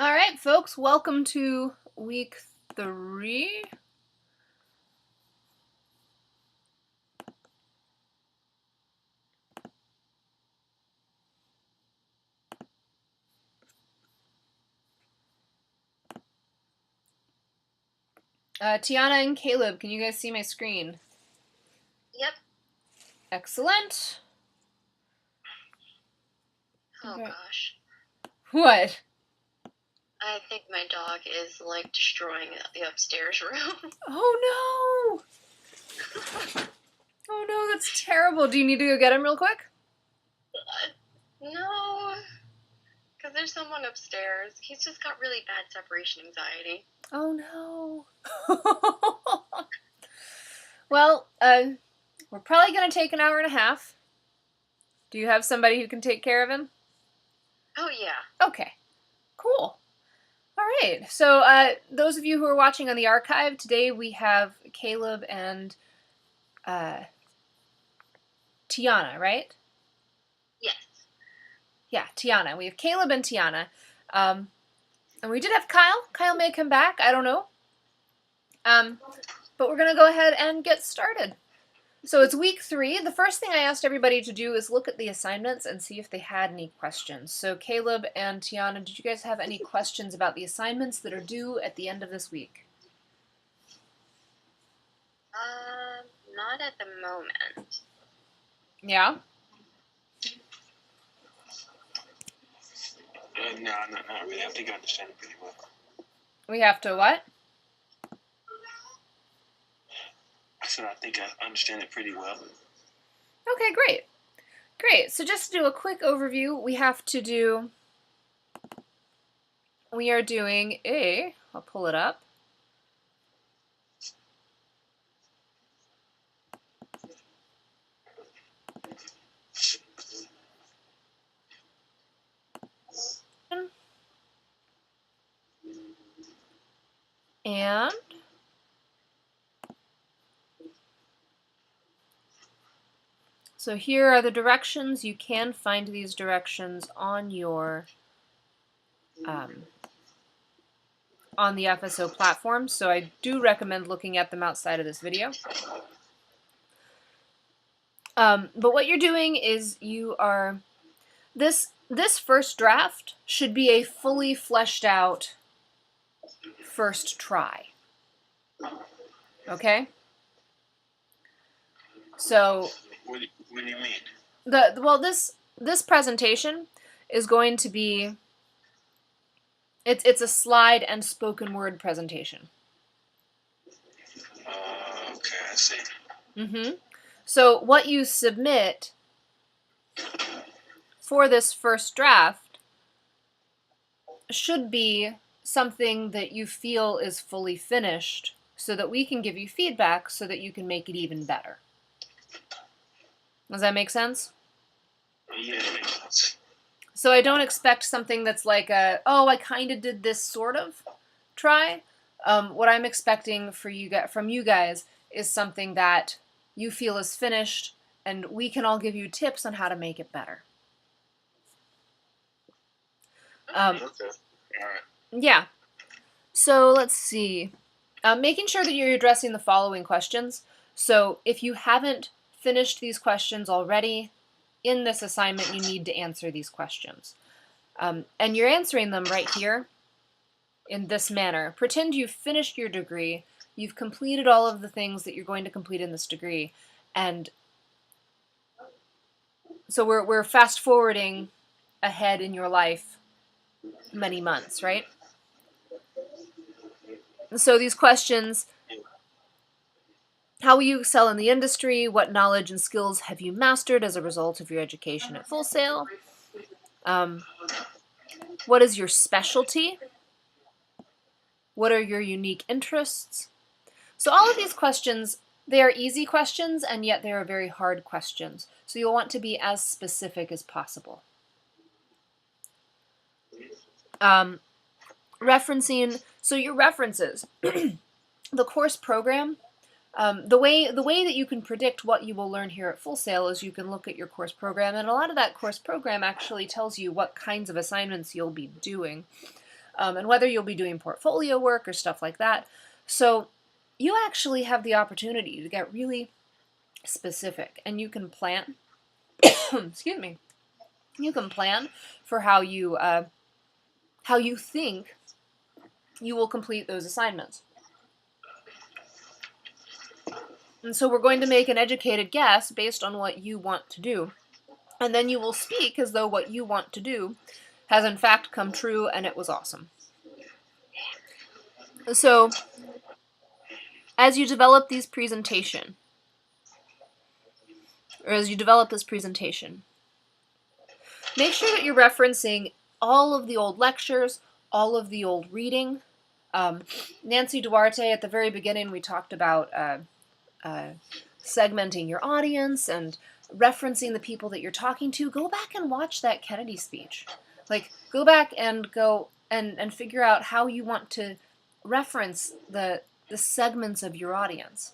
All right, folks, welcome to week 3. Tiana and Caleb, can you guys see my screen? Yep. Excellent. Oh Okay. gosh. What? I think my dog is like destroying the upstairs room. Oh no! Oh no, that's terrible. Do you need to go get him real quick? No, because there's someone upstairs. He's just got really bad separation anxiety. Oh no. Well, we're probably going to take an hour and a half. Do you have somebody who can take care of him? Oh yeah. Okay, cool. All right, so those of you who are watching on the archive, today we have Caleb and Tiana, right? Yes. Yeah, Tiana. We have Caleb and Tiana. And we did have Kyle. Kyle may come back, I don't know. But we're going to go ahead and get started. So it's week 3. The first thing I asked everybody to do is look at the assignments and see if they had any questions. So Caleb and Tiana, did you guys have any questions about the assignments that are due at the end of this week? Not at the moment. Yeah? No, not really. I think I understand it pretty well. We have to what? I said I think I understand it pretty well. Okay, great. Great. So just to do a quick overview, we are doing I'll pull it up. And so here are the directions. You can find these directions on your on the FSO platform, so I do recommend looking at them outside of this video. But what you're doing is this first draft should be a fully fleshed out first try. Okay? So What do you mean? This presentation is going to be it's a slide and spoken word presentation. Okay, I see. Mm-hmm. So what you submit for this first draft should be something that you feel is fully finished so that we can give you feedback so that you can make it even better. Does that make sense? Yeah, it makes sense. So I don't expect something that's like I kind of did this sort of try. What I'm expecting from you guys is something that you feel is finished, and we can all give you tips on how to make it better. Okay. All right. Yeah. So let's see. Making sure that you're addressing the following questions. So if you haven't finished these questions already, in this assignment you need to answer these questions. And you're answering them right here in this manner. Pretend you've finished your degree, you've completed all of the things that you're going to complete in this degree, and so we're fast forwarding ahead in your life many months, right? So these questions: how will you excel in the industry? What knowledge and skills have you mastered as a result of your education at Full Sail? What is your specialty? What are your unique interests? So all of these questions, they are easy questions, and yet they are very hard questions. So you'll want to be as specific as possible. Referencing, so your references, the course program, the way that you can predict what you will learn here at Full Sail is you can look at your course program, and a lot of that course program actually tells you what kinds of assignments you'll be doing. and whether you'll be doing portfolio work or stuff like that. So you actually have the opportunity to get really specific, and you can plan, excuse me, you can plan for how you think you will complete those assignments. And so we're going to make an educated guess based on what you want to do. And then you will speak as though what you want to do has in fact come true and it was awesome. So as you develop this presentation, make sure that you're referencing all of the old lectures, all of the old reading. Nancy Duarte, at the very beginning, we talked about segmenting your audience and referencing the people that you're talking to. Go back and watch that Kennedy speech. Like, go back and figure out how you want to reference the segments of your audience.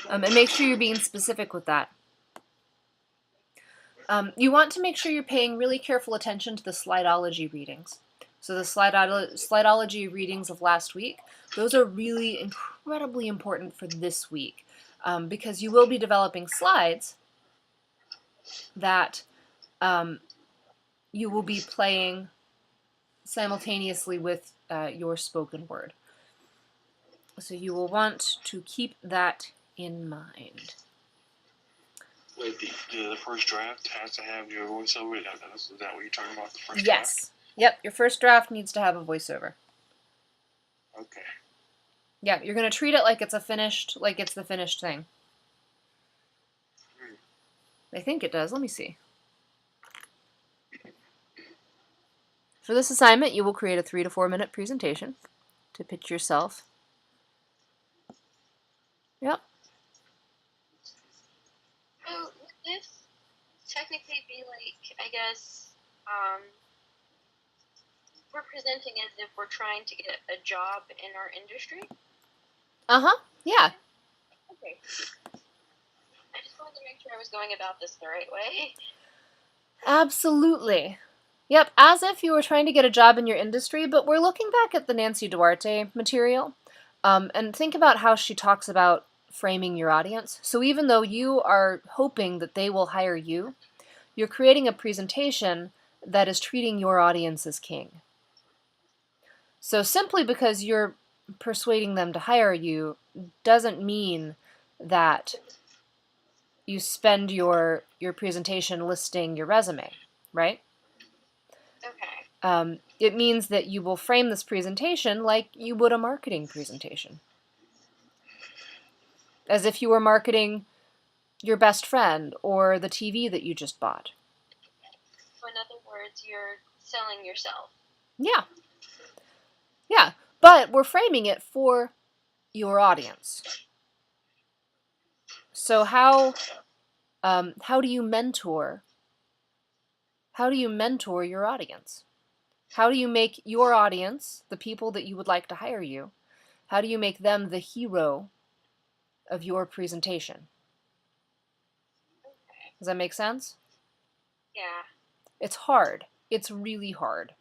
And make sure you're being specific with that. You want to make sure you're paying really careful attention to the slidology readings. So the slidology readings of last week, those are really incredibly important for this week, because you will be developing slides that you will be playing simultaneously with your spoken word. So you will want to keep that in mind. Wait, the first draft has to have your voiceover? Is that what you're talking about, the first draft? Yes. Yep, your first draft needs to have a voiceover. Okay. Yeah, you're going to treat it like it's the finished thing. I think it does. Let me see. For this assignment, you will create a 3 to 4 minute presentation to pitch yourself. Yep. So would this technically be like, I guess, we're presenting as if we're trying to get a job in our industry? Uh-huh. Yeah. Okay. I just wanted to make sure I was going about this the right way. Absolutely. Yep, as if you were trying to get a job in your industry, but we're looking back at the Nancy Duarte material, and think about how she talks about framing your audience. So even though you are hoping that they will hire you, you're creating a presentation that is treating your audience as king. So simply because you're persuading them to hire you doesn't mean that you spend your presentation listing your resume, right? Okay. It means that you will frame this presentation like you would a marketing presentation. As if you were marketing your best friend or the TV that you just bought. So in other words, you're selling yourself. Yeah. Yeah, but we're framing it for your audience. So how do you mentor? How do you mentor your audience? How do you make your audience, the people that you would like to hire you, how do you make them the hero of your presentation? Okay. Does that make sense? Yeah. It's hard. It's really hard.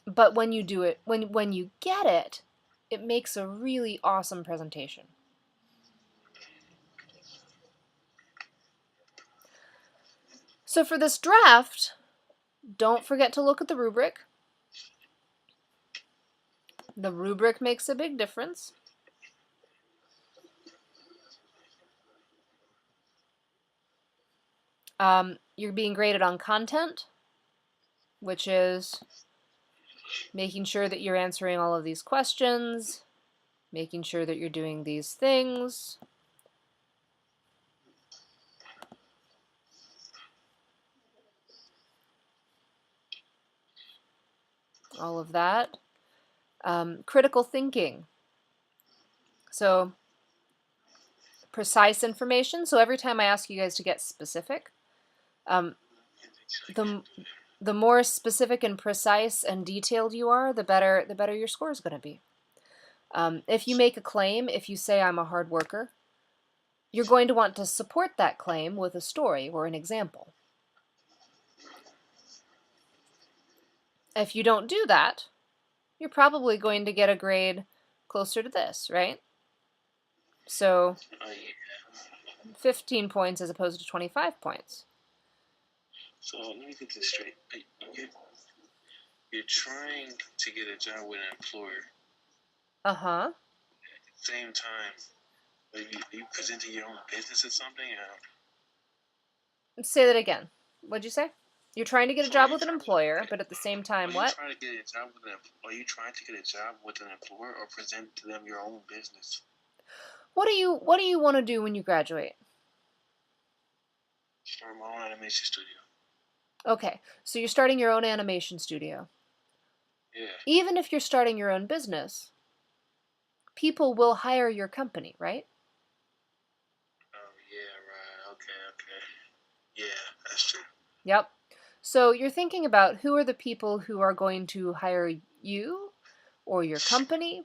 But when you do it, when you get it, it makes a really awesome presentation. So for this draft, don't forget to look at the rubric. The rubric makes a big difference. You're being graded on content, which is making sure that you're answering all of these questions, making sure that you're doing these things. All of that. Critical thinking. So precise information. So every time I ask you guys to get specific, the more specific and precise and detailed you are, the better your score is going to be. If you make a claim, if you say I'm a hard worker, you're going to want to support that claim with a story or an example. If you don't do that, you're probably going to get a grade closer to this, right? So Yeah. 15 points as opposed to 25 points. So let me get this straight. You're trying to get a job with an employer. Uh-huh. At the same time, are you presenting your own business or something? Say that again. What'd you say? You're trying to get a So job with an employer, but at the same Are time, you what? trying to get a job with Are you trying to get a job with an employer or present to them your own business? What do you want to do when you graduate? Start my own animation studio. Okay, so you're starting your own animation studio. Yeah. Even if you're starting your own business, people will hire your company, right? Oh yeah, right. Okay. Yeah, that's true. Yep. So you're thinking about who are the people who are going to hire you or your company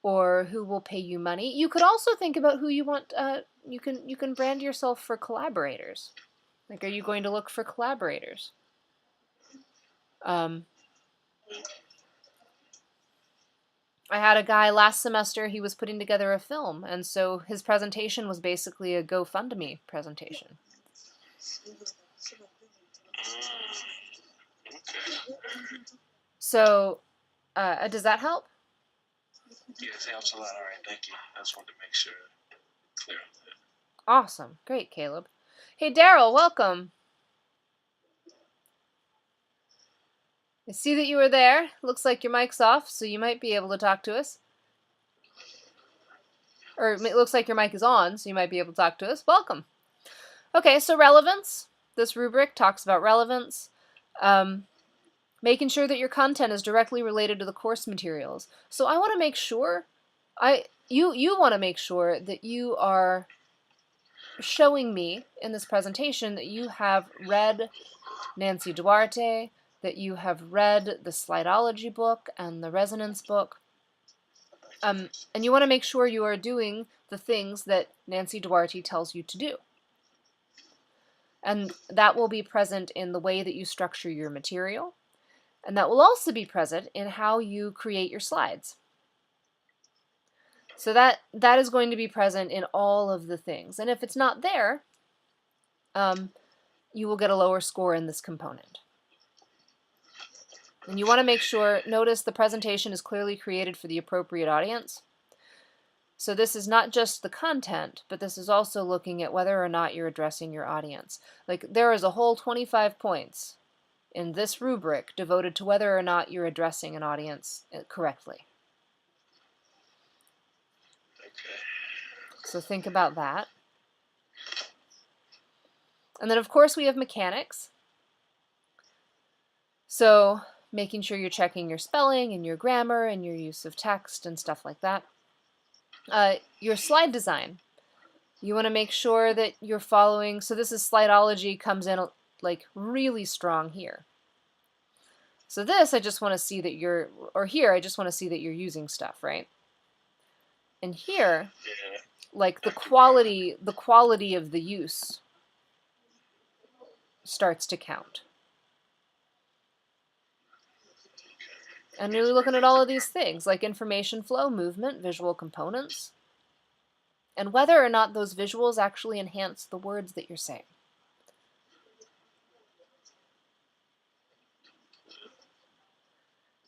or who will pay you money. You could also think about who you want. You can brand yourself for collaborators. Like, are you going to look for collaborators? I had a guy last semester. He was putting together a film, and so his presentation was basically a GoFundMe presentation. Okay. So, does that help? Yes, it helps a lot. All right, thank you. I just wanted to make sure clear on that. Awesome. Great, Caleb. Hey, Daryl, welcome. I see that you were there. Looks like your mic's off, so you might be able to talk to us. Or it looks like your mic is on, so you might be able to talk to us. Welcome. Okay, so relevance. This rubric talks about relevance. Making sure that your content is directly related to the course materials. So I want to make sure, you want to make sure that you are showing me in this presentation that you have read Nancy Duarte, that you have read the Slidology book and the Resonance book, and you want to make sure you are doing the things that Nancy Duarte tells you to do. And that will be present in the way that you structure your material, and that will also be present in how you create your slides. So that is going to be present in all of the things. And if it's not there, you will get a lower score in this component. And you want to make sure, notice the presentation is clearly created for the appropriate audience. So this is not just the content, but this is also looking at whether or not you're addressing your audience. Like, there is a whole 25 points in this rubric devoted to whether or not you're addressing an audience correctly. Okay. So think about that. And then, of course, we have mechanics. So making sure you're checking your spelling and your grammar and your use of text and stuff like that. Your slide design. You want to make sure that you're following. So this is Slidology, comes in like really strong here. So this, I just want to see that you're, or here, I just want to see that you're using stuff, right? And here, Yeah. like the quality of the use starts to count. And you're looking at all of these things, like information flow, movement, visual components, and whether or not those visuals actually enhance the words that you're saying.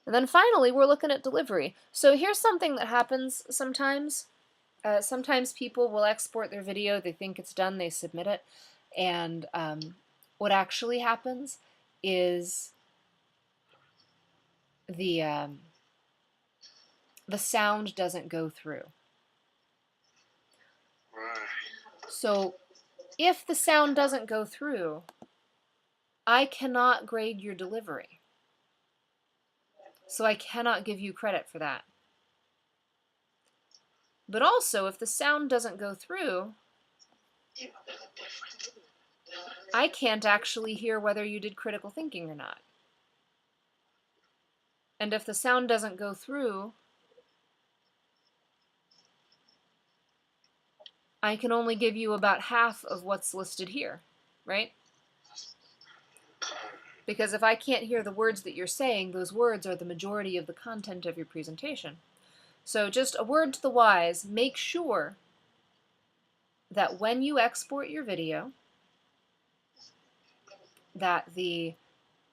And then finally, we're looking at delivery. So here's something that happens sometimes. Sometimes people will export their video, they think it's done, they submit it, and what actually happens is the sound doesn't go through. Right. So if the sound doesn't go through, I cannot grade your delivery. So I cannot give you credit for that. But also, if the sound doesn't go through, I can't actually hear whether you did critical thinking or not. And if the sound doesn't go through, I can only give you about half of what's listed here, right? Because if I can't hear the words that you're saying, those words are the majority of the content of your presentation. So just a word to the wise, make sure that when you export your video, that the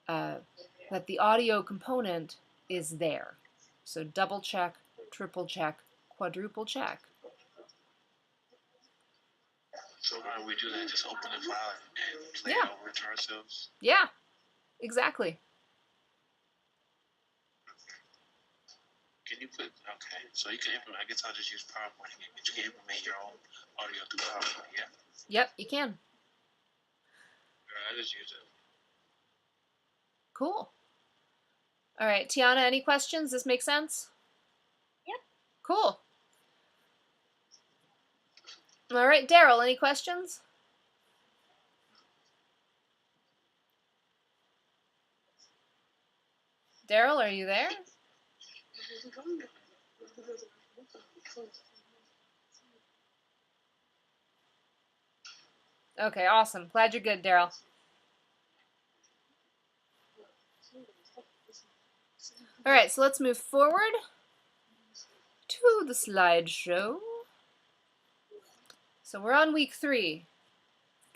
audio component is there. So double check, triple check, quadruple check. So how do we do that? Just open the file and play Yeah. it over to ourselves? Yeah, exactly. Can you put, okay, so you can implement, I guess I'll just use PowerPoint again, but you can implement your own audio through PowerPoint, yeah? Yep, you can. I just use it. Cool. All right, Tiana, any questions? This make sense? Yep. Cool. All right, Daryl, any questions? Daryl, are you there? Okay, awesome. Glad you're good, Daryl. All right, so let's move forward to the slideshow. So we're on week 3.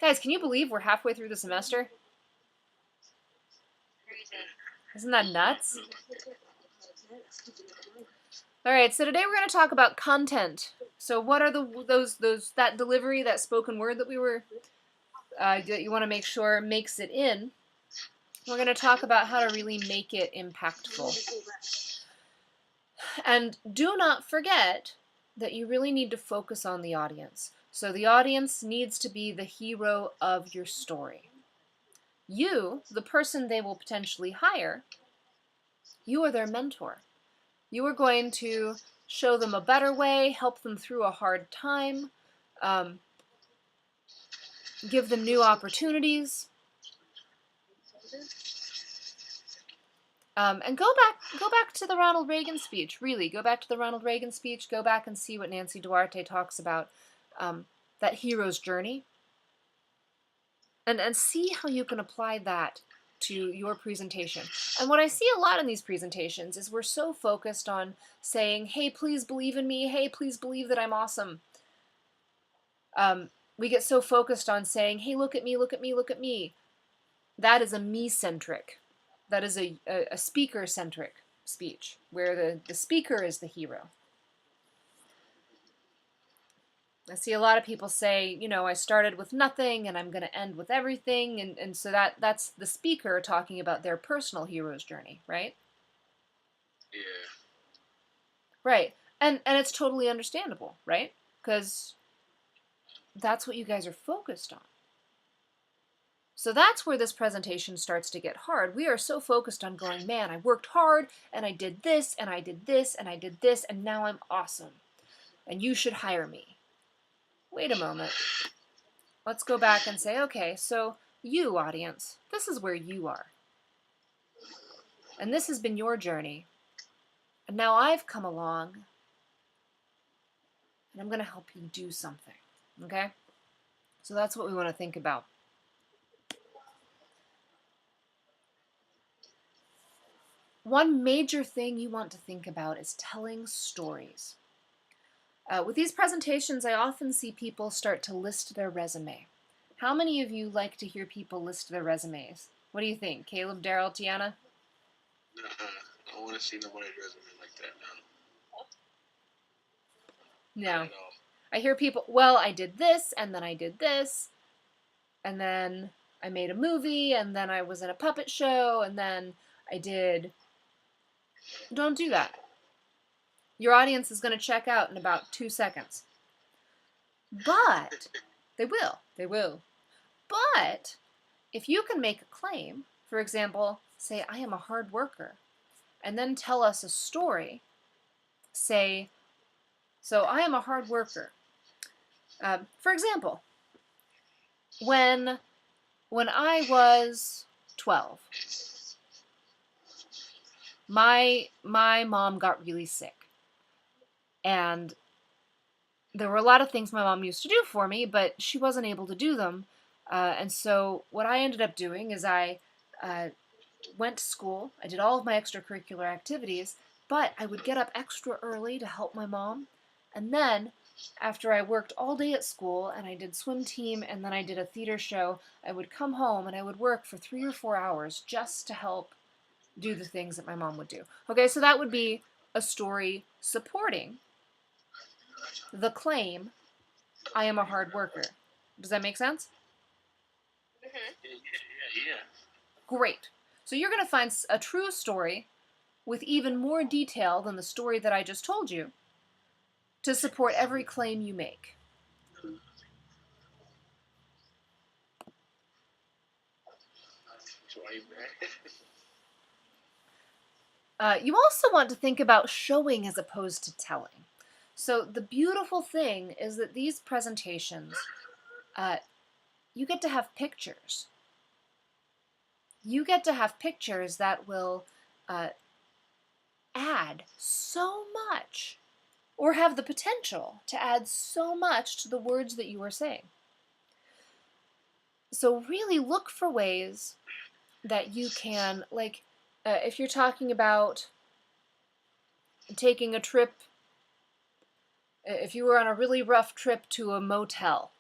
Guys, can you believe we're halfway through the semester? Isn't that nuts? All right, so today we're going to talk about content. So what are that delivery, that spoken word that we were that you want to make sure makes it in? We're going to talk about how to really make it impactful. And do not forget that you really need to focus on the audience. So the audience needs to be the hero of your story. You, the person they will potentially hire, you are their mentor. You are going to show them a better way, help them through a hard time, give them new opportunities. And go back to the Ronald Reagan speech. Really, go back to the Ronald Reagan speech. Go back and see what Nancy Duarte talks about, that hero's journey, and see how you can apply that to your presentation. And what I see a lot in these presentations is we're so focused on saying, "Hey, please believe in me. Hey, please believe that I'm awesome." We get so focused on saying, "Hey, look at me, look at me, look at me." That is a me-centric. That is a speaker-centric speech, where the speaker is the hero. I see a lot of people say, you know, I started with nothing and I'm going to end with everything, and so that's the speaker talking about their personal hero's journey, right? Yeah. Right. And it's totally understandable, right? Because that's what you guys are focused on. So that's where this presentation starts to get hard. We are so focused on going, man, I worked hard, and I did this, and I did this, and I did this, and now I'm awesome. And you should hire me. Wait a moment. Let's go back and say, okay, so you, audience, this is where you are. And this has been your journey. And now I've come along, and I'm going to help you do something. Okay? So that's what we want to think about. One major thing you want to think about is telling stories. With these presentations, I often see people start to list their resume. How many of you like to hear people list their resumes? What do you think? Caleb, Daryl, Tiana? I don't want to see nobody's resume like that now. No. Not at all. I hear people, well, I did this, and then I did this, and then I made a movie, and then I was in a puppet show, and then I did... Don't do that. Your audience is going to check out in about 2 seconds. But, they will. But, if you can make a claim, for example, say, I am a hard worker, and then tell us a story, say, so I am a hard worker. For example, when I was 12, my mom got really sick. And there were a lot of things my mom used to do for me, but she wasn't able to do them. And so what I ended up doing is I went to school, I did all of my extracurricular activities, but I would get up extra early to help my mom. And then, after I worked all day at school and I did swim team and then I did a theater show, I would come home and I would work for 3 or 4 hours just to help do the things that my mom would do. Okay, so that would be a story supporting the claim, I am a hard worker. Does that make sense? Mhm. Yeah. Great. So you're going to find a true story with even more detail than the story that I just told you to support every claim you make. So are you mad? You also want to think about showing as opposed to telling. So the beautiful thing is that these presentations, you get to have pictures. You get to have pictures that will add so much, or have the potential to add so much to the words that you are saying. So really look for ways that you can, like, if you're talking about taking a trip, if you were on a really rough trip to a motel,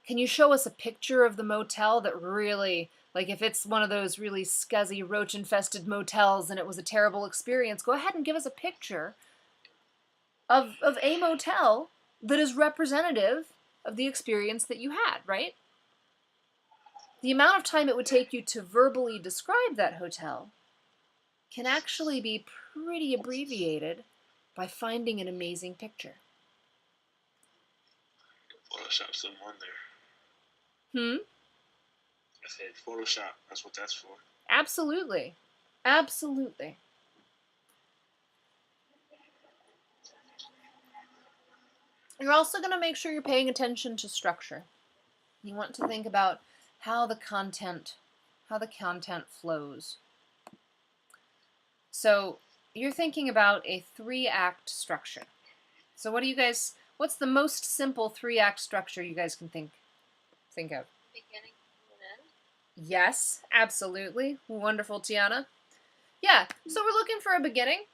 can you show us a picture of the motel that really, like, if it's one of those really scuzzy, roach-infested motels and it was a terrible experience, go ahead and give us a picture of a motel that is representative of the experience that you had, right? The amount of time it would take you to verbally describe that hotel can actually be pretty abbreviated by finding an amazing picture. Photoshop some on there. Hmm? I said Photoshop. That's what that's for. Absolutely. Absolutely. You're also going to make sure you're paying attention to structure. You want to think about how the content flows. So, you're thinking about a 3-act structure. So what's the most simple 3-act structure you guys can think of? Beginning and end. Yes, absolutely. Wonderful, Tiana. Yeah, so we're looking for a beginning.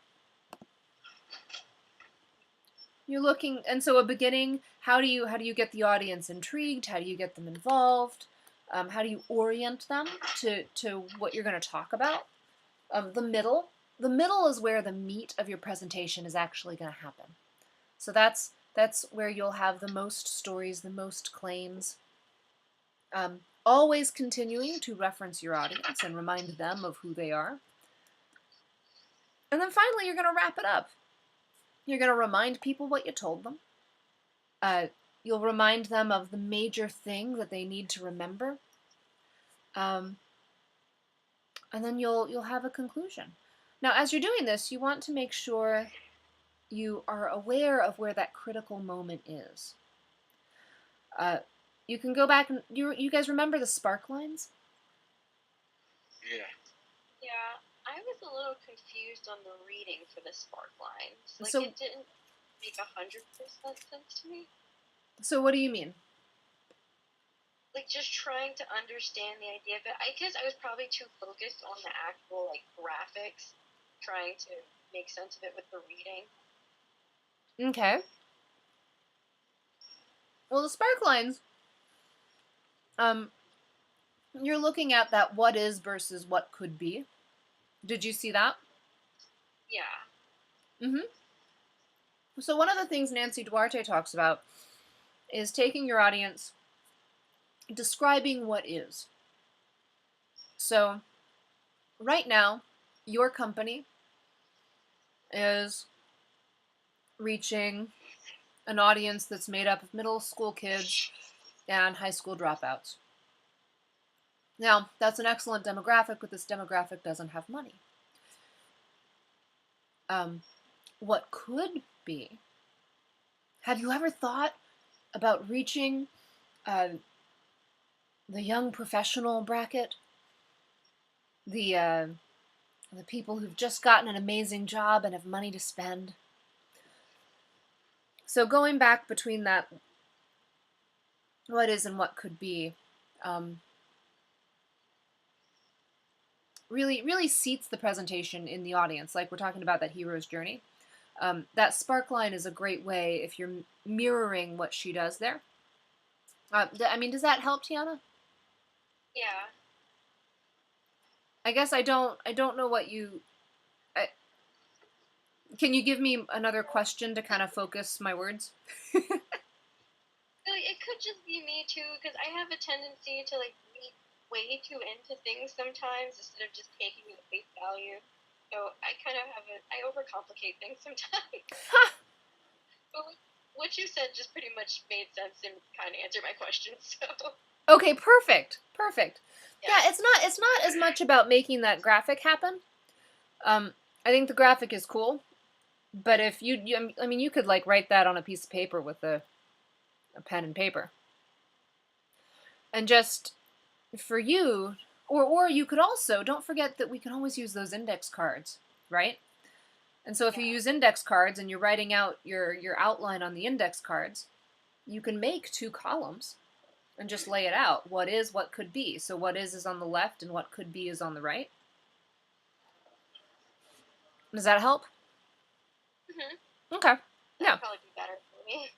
You're looking, and so a beginning, how do you get the audience intrigued? How do you get them involved? How do you orient them to what you're going to talk about? The middle is where the meat of your presentation is actually going to happen. So that's where you'll have the most stories, the most claims. Always continuing to reference your audience and remind them of who they are. And then finally, you're going to wrap it up. You're going to remind people what you told them. You'll remind them of the major thing that they need to remember. And then you'll have a conclusion. Now, as you're doing this, you want to make sure you are aware of where that critical moment is. You can go back and you guys remember the spark lines? Yeah. Yeah, I was a little confused on the reading for the spark lines. Like, So- it didn't make 100% sense to me. So what do you mean? Like, just trying to understand the idea of it. I guess I was probably too focused on the actual, like, graphics, trying to make sense of it with the reading. Okay. Well, the spark lines, you're looking at that what is versus what could be. Did you see that? Yeah. Mm-hmm. So one of the things Nancy Duarte talks about is taking your audience, describing what is. So right now, your company is reaching an audience that's made up of middle school kids and high school dropouts. Now, that's an excellent demographic, but this demographic doesn't have money. What could be? Have you ever thought about reaching the young professional bracket? The people who've just gotten an amazing job and have money to spend? So going back between that what is and what could be, really seats the presentation in the audience, like we're talking about that hero's journey. That spark line is a great way if you're mirroring what she does there. I mean, does that help, Tiana? Yeah. I guess I don't know what you. Can you give me another question to kind of focus my words? So it could just be me too, because I have a tendency to like read way too into things sometimes instead of just taking it at face value. So I kind of I overcomplicate things sometimes. But what you said just pretty much made sense and kind of answered my question. So Okay, perfect. Yeah, it's not as much about making that graphic happen. I think the graphic is cool, but if I mean, you could like write that on a piece of paper with a pen and paper, and just for you, or you could also don't forget that we can always use those index cards, right? And so if you use index cards and you're writing out your outline on the index cards, you can make 2 columns and just lay it out. What is, what could be. So what is on the left and what could be is on the right. Does that help? Okay. that'd probably be better for me.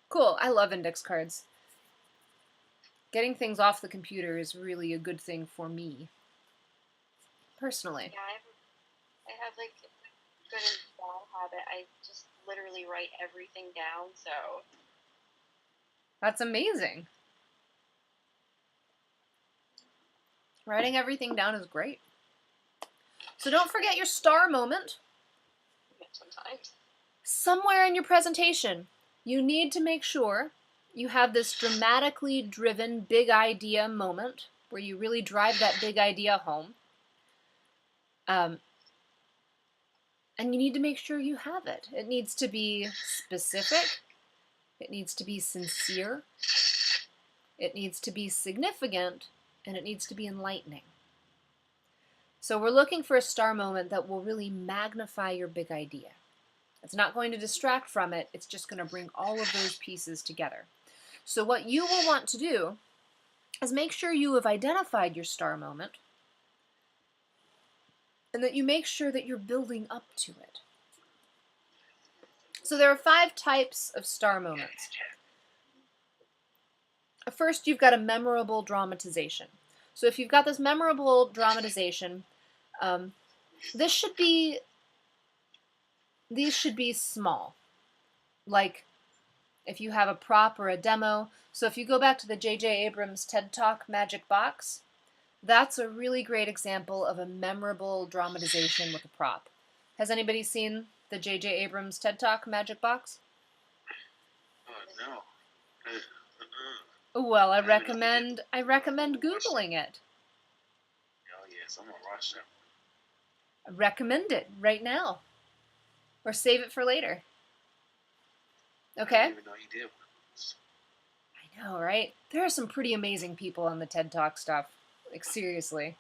Cool. I love index cards. Getting things off the computer is really a good thing for me, personally. Yeah, I have like a good and bad habit. I just literally write everything down. So That's amazing. Writing everything down is great. So don't forget your star moment. sometimes. Somewhere in your presentation, you need to make sure you have this dramatically driven big idea moment where you really drive that big idea home. And you need to make sure you have it. It needs to be specific. It needs to be sincere. It needs to be significant. And it needs to be enlightening. So we're looking for a star moment that will really magnify your big idea. It's not going to distract from it. It's just going to bring all of those pieces together. So what you will want to do is make sure you have identified your star moment and that you make sure that you're building up to it. So there are 5 types of star moments. First, you've got a memorable dramatization. So if you've got this memorable dramatization, these should be small. Like if you have a prop or a demo. So if you go back to the J.J. Abrams TED Talk Magic Box, that's a really great example of a memorable dramatization with a prop. Has anybody seen the J.J. Abrams TED Talk Magic Box? No. Well, I recommend Googling it. Oh yes, I'm gonna watch that. I recommend it right now. Or save it for later. Okay? I didn't even know he did one. I know, right? There are some pretty amazing people on the TED Talk stuff. Like, seriously.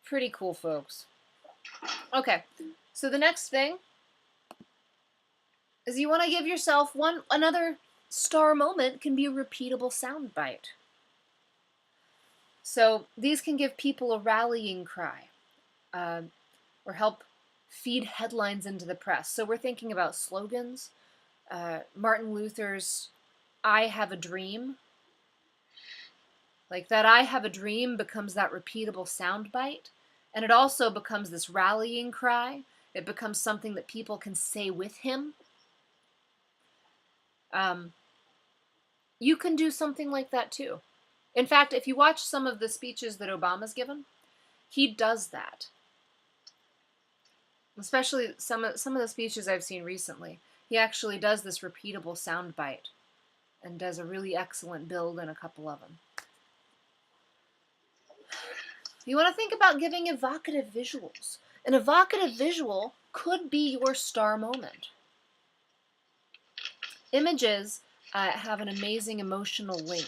Pretty cool folks. Okay, so the next thing is you want to give yourself another star moment can be a repeatable soundbite. So these can give people a rallying cry or help feed headlines into the press. So we're thinking about slogans. Martin Luther's I have a dream. Like that I have a dream becomes that repeatable soundbite. And it also becomes this rallying cry. It becomes something that people can say with him. You can do something like that too. In fact, if you watch some of the speeches that Obama's given, he does that. Especially some of the speeches I've seen recently. He actually does this repeatable soundbite and does a really excellent build in a couple of them. You want to think about giving evocative visuals. An evocative visual could be your star moment. Images have an amazing emotional link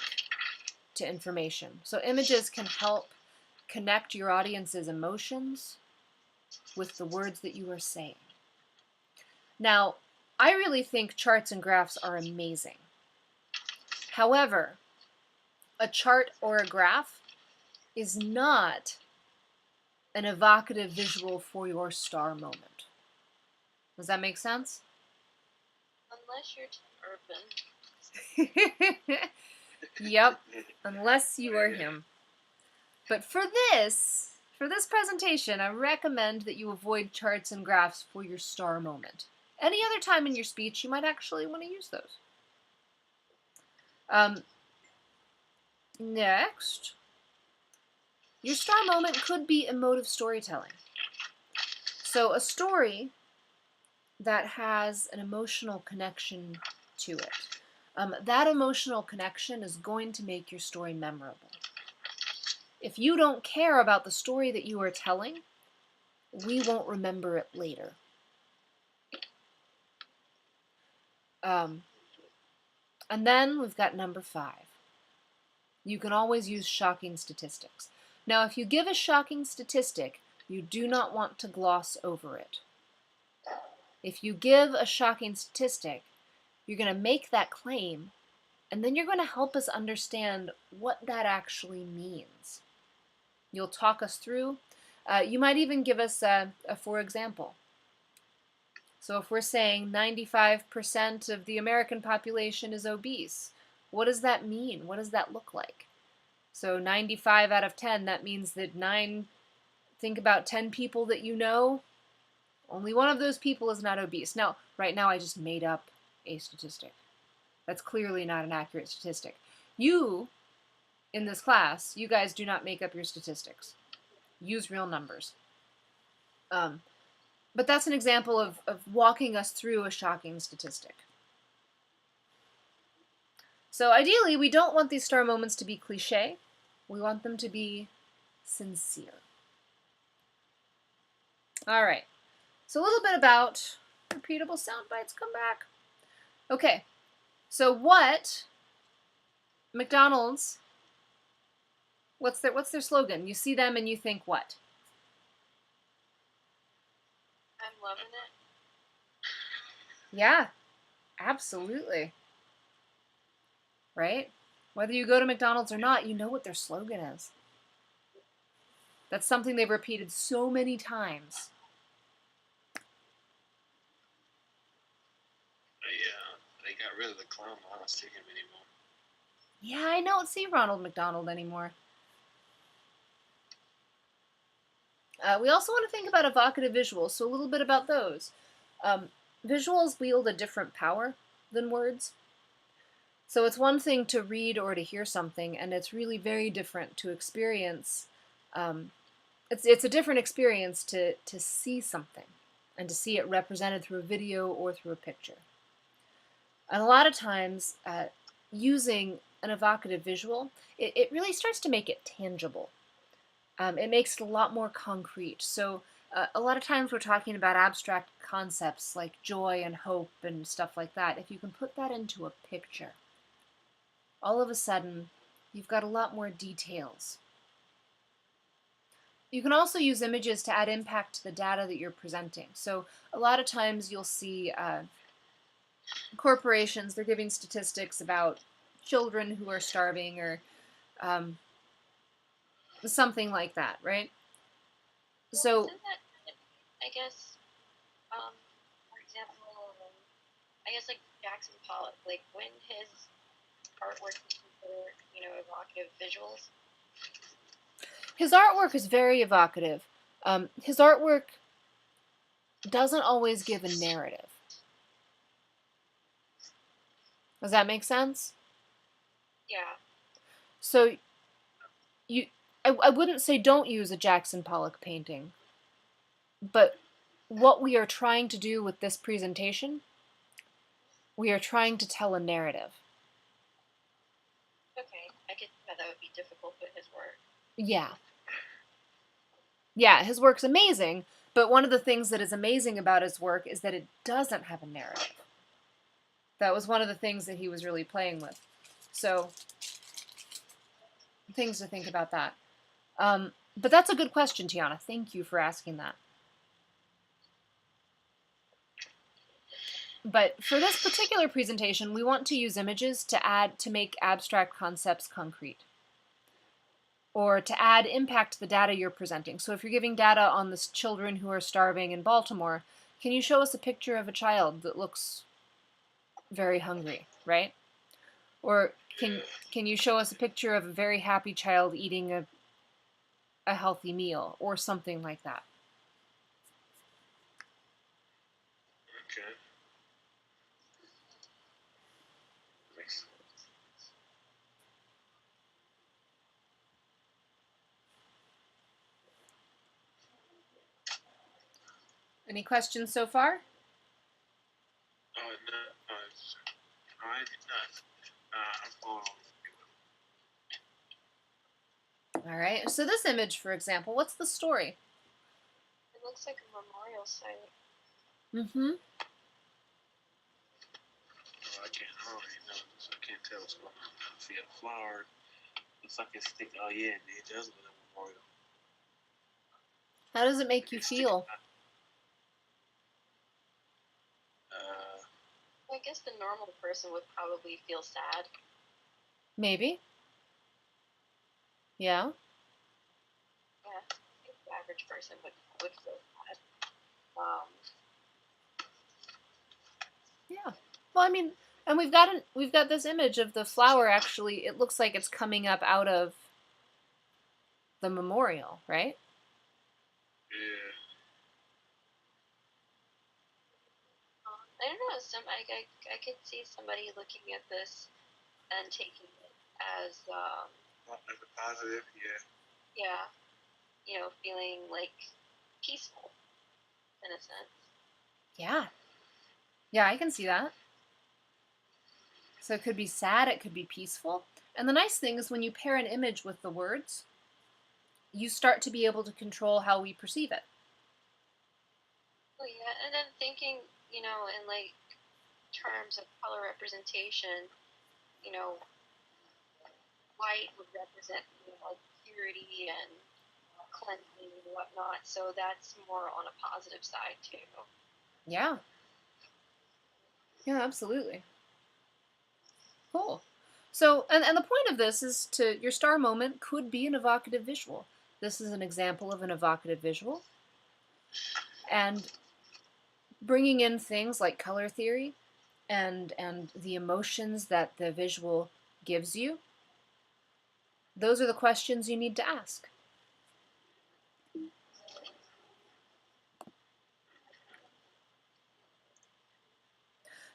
to information. So images can help connect your audience's emotions with the words that you are saying. Now, I really think charts and graphs are amazing. However, a chart or a graph is not an evocative visual for your star moment. Does that make sense? Unless you're Tim Urban. Yep, unless you are him. But for this presentation, I recommend that you avoid charts and graphs for your star moment. Any other time in your speech, you might actually want to use those. Next, your star moment could be emotive storytelling. So a story that has an emotional connection to it. That emotional connection is going to make your story memorable. If you don't care about the story that you are telling, we won't remember it later. And then we've got number 5. You can always use shocking statistics. Now, if you give a shocking statistic, you do not want to gloss over it. If you give a shocking statistic, you're going to make that claim, and then you're going to help us understand what that actually means. You'll talk us through. You might even give us a for example. So if we're saying 95% of the American population is obese, what does that mean? What does that look like? So 95 out of 10, that means that think about 10 people that you know, only one of those people is not obese. Now, right now I just made up a statistic. That's clearly not an accurate statistic. You, in this class, you guys do not make up your statistics. Use real numbers. But that's an example of walking us through a shocking statistic. So ideally, we don't want these star moments to be cliche. We want them to be sincere. All right. So a little bit about repeatable sound bites. Come back. Okay. So what McDonald's? What's their slogan? You see them and you think what? I'm loving it. Yeah, absolutely. Right? Whether you go to McDonald's or not, you know what their slogan is. That's something they've repeated so many times. Yeah, they got rid of the clown. I don't see him anymore. Yeah, I don't see Ronald McDonald anymore. We also want to think about evocative visuals, so a little bit about those. Visuals wield a different power than words. So it's one thing to read or to hear something, and it's really very different to experience. It's a different experience to see something and to see it represented through a video or through a picture. And a lot of times, using an evocative visual, it really starts to make it tangible. It makes it a lot more concrete. So a lot of times we're talking about abstract concepts like joy and hope and stuff like that. If you can put that into a picture, all of a sudden you've got a lot more details. You can also use images to add impact to the data that you're presenting. So a lot of times you'll see corporations, they're giving statistics about children who are starving or something like that, right? Well, So isn't that kind of, I guess, for example, I guess like Jackson Pollock, like when his artwork is considered, evocative visuals. his artwork is very evocative. His artwork doesn't always give a narrative. Does that make sense? Yeah. So I wouldn't say don't use a Jackson Pollock painting, but what we are trying to do with this presentation, we are trying to tell a narrative. Okay, I could see how that would be difficult with his work. Yeah. Yeah, his work's amazing, but one of the things that is amazing about his work is that it doesn't have a narrative. That was one of the things that he was really playing with. So, things to think about that. But that's a good question, Tiana. Thank you for asking that. But for this particular presentation, we want to use images to make abstract concepts concrete. or to add impact to the data you're presenting. So if you're giving data on the children who are starving in Baltimore, can you show us a picture of a child that looks very hungry, right? Or can you show us a picture of a very happy child eating a healthy meal or something like that? Okay. Makes sense. Any questions so far? No, I did not. I'm going on. All right. So this image, for example, what's the story? It looks like a memorial site. Mm-hmm. Oh, I don't really know this. I can't tell what's going on. I see a flower. Looks like it's sticking. Oh, yeah, it does look like a memorial. How does it make Like you it's sticking feel? out. I guess the normal person would probably feel sad. Maybe. Yeah. Yeah, I think the average person would feel sad. Um, Yeah. Well, I mean, and we've got this image of the flower actually. It looks like it's coming up out of the memorial, right? Yeah. I don't know. I could see somebody looking at this and taking it as As a positive, yeah. yeah, feeling like peaceful in a sense. Yeah. Yeah, I can see that. So it could be sad, it could be peaceful. And the nice thing is when you pair an image with the words, you start to be able to control how we perceive it. Oh yeah, and then thinking, in like terms of color representation, you know, white would represent like purity and cleansing and whatnot. So that's more on a positive side too. Yeah. Yeah, absolutely. Cool. So, and the point of this is to your star moment could be an evocative visual. This is an example of an evocative visual. And bringing in things like color theory and the emotions that the visual gives you, those are the questions you need to ask.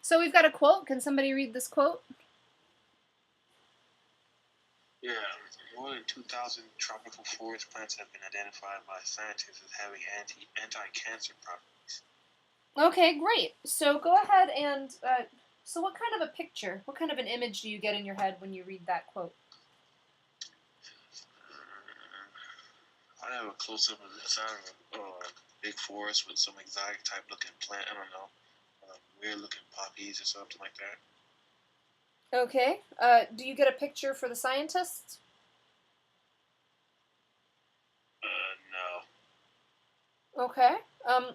So we've got a quote. Can somebody read this quote? Yeah, more than 2,000 tropical forest plants have been identified by scientists as having anti-cancer properties. Okay, great. So go ahead and so what kind of a picture, what kind of an image do you get in your head when you read that quote? I have a close-up of the inside of a big forest with some exotic type looking plant. I don't know, weird looking poppies or something like that. Okay. Do you get a picture for the scientists? No. Okay.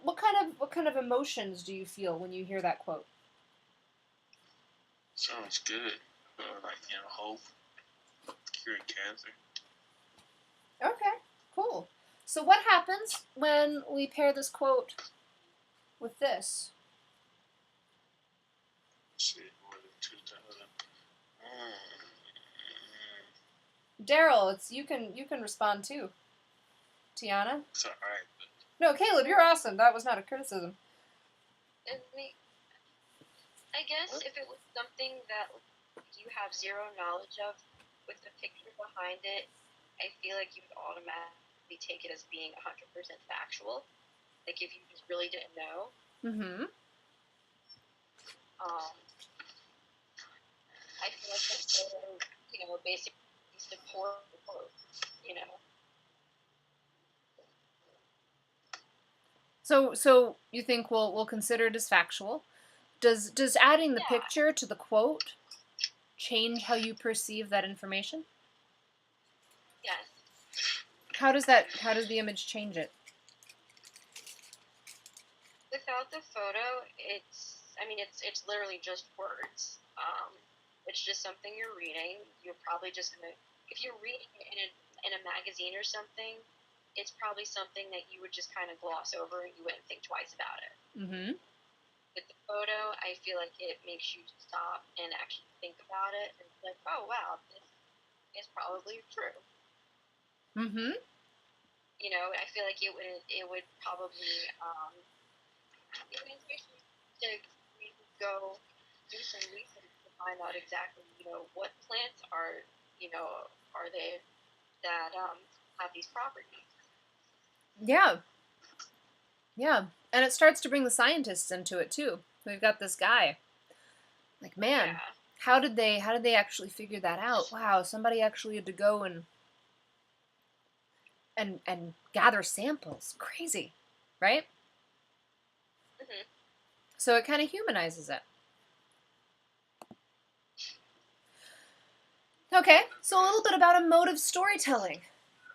What kind of emotions do you feel when you hear that quote? Sounds good. Like, hope, curing cancer. Okay. Cool. So what happens when we pair this quote with this? Let's see, more than 2,000. Daryl, it's you can respond too. Tiana? It's alright. No, Caleb, you're awesome. That was not a criticism. I guess if it was something that you have zero knowledge of, with the picture behind it, I feel like you would automatically take it as being 100% factual. Like if you just really didn't know. Mm-hmm. I feel like the photo, basically support the quote, you know. So you think we'll consider it as factual? Does adding the Yeah. picture to the quote change how you perceive that information? Yes. How does the image change it? Without the photo, it's literally just words. It's just something you're reading. You're probably just gonna, if you're reading it in a magazine or something, it's probably something that you would just kind of gloss over and you wouldn't think twice about it. Mm-hmm. With the photo, I feel like it makes you stop and actually think about it and be like, oh wow, this is probably true. Mm-hmm. You know, I feel like it would probably give an inspiration to go do some research to find out exactly, you know, what plants are, you know, are they that have these properties. Yeah. Yeah. And it starts to bring the scientists into it too. We've got this guy. Like, man, Yeah. how did they actually figure that out? Wow, somebody actually had to go and gather samples. Crazy, right? Mm-hmm. So it kind of humanizes it. Okay, so a little bit about emotive storytelling.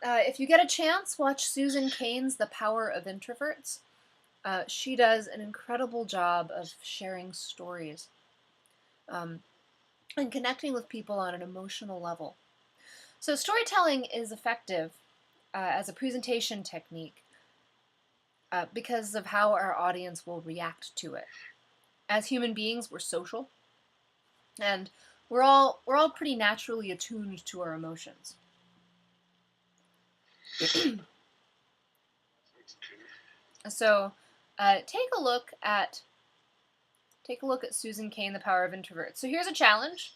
If you get a chance, watch Susan Cain's The Power of Introverts. She does an incredible job of sharing stories um, and connecting with people on an emotional level. So, storytelling is effective as a presentation technique because of how our audience will react to it. As human beings, we're social, and we're all pretty naturally attuned to our emotions. So, take a look at Susan Cain, The Power of Introverts. So here's a challenge.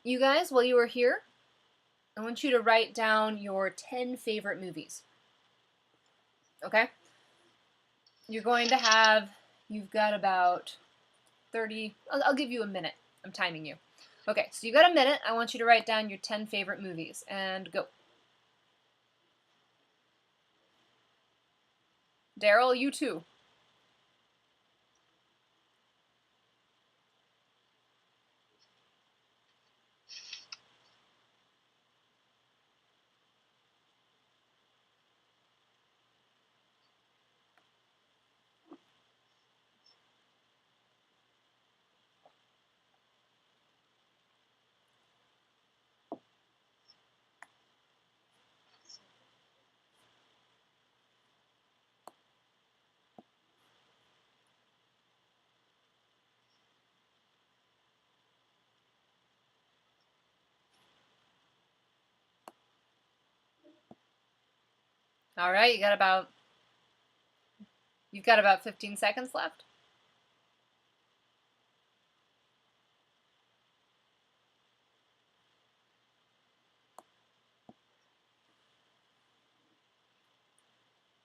You guys, while you are here, I want you to write down your 10 favorite movies. Okay? You've got about 30, I'll give you a minute. I'm timing you. Okay, so you got a minute. I want you to write down your 10 favorite movies and go. Daryl, you too. All right, you've got about 15 seconds left.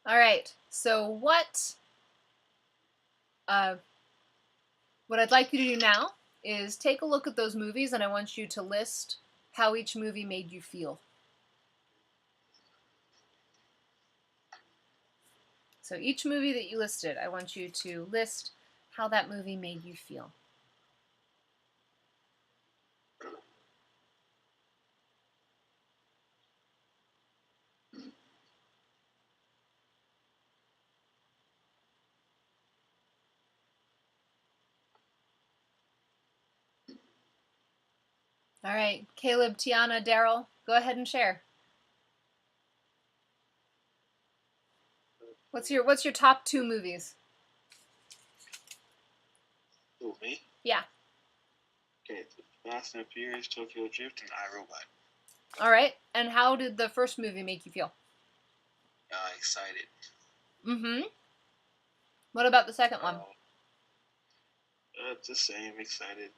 All right. So uh, what I'd like you to do now is take a look at those movies, and I want you to list how each movie made you feel. So each movie that you listed, I want you to list how that movie made you feel. All right, Caleb, Tiana, Daryl, go ahead and share. What's your top 2 movies? Who, me? Yeah. Okay, Fast and Furious, Tokyo Drift, and iRobot. All right. And how did the first movie make you feel? Excited. Mm-hmm. What about the second one? The same, excited.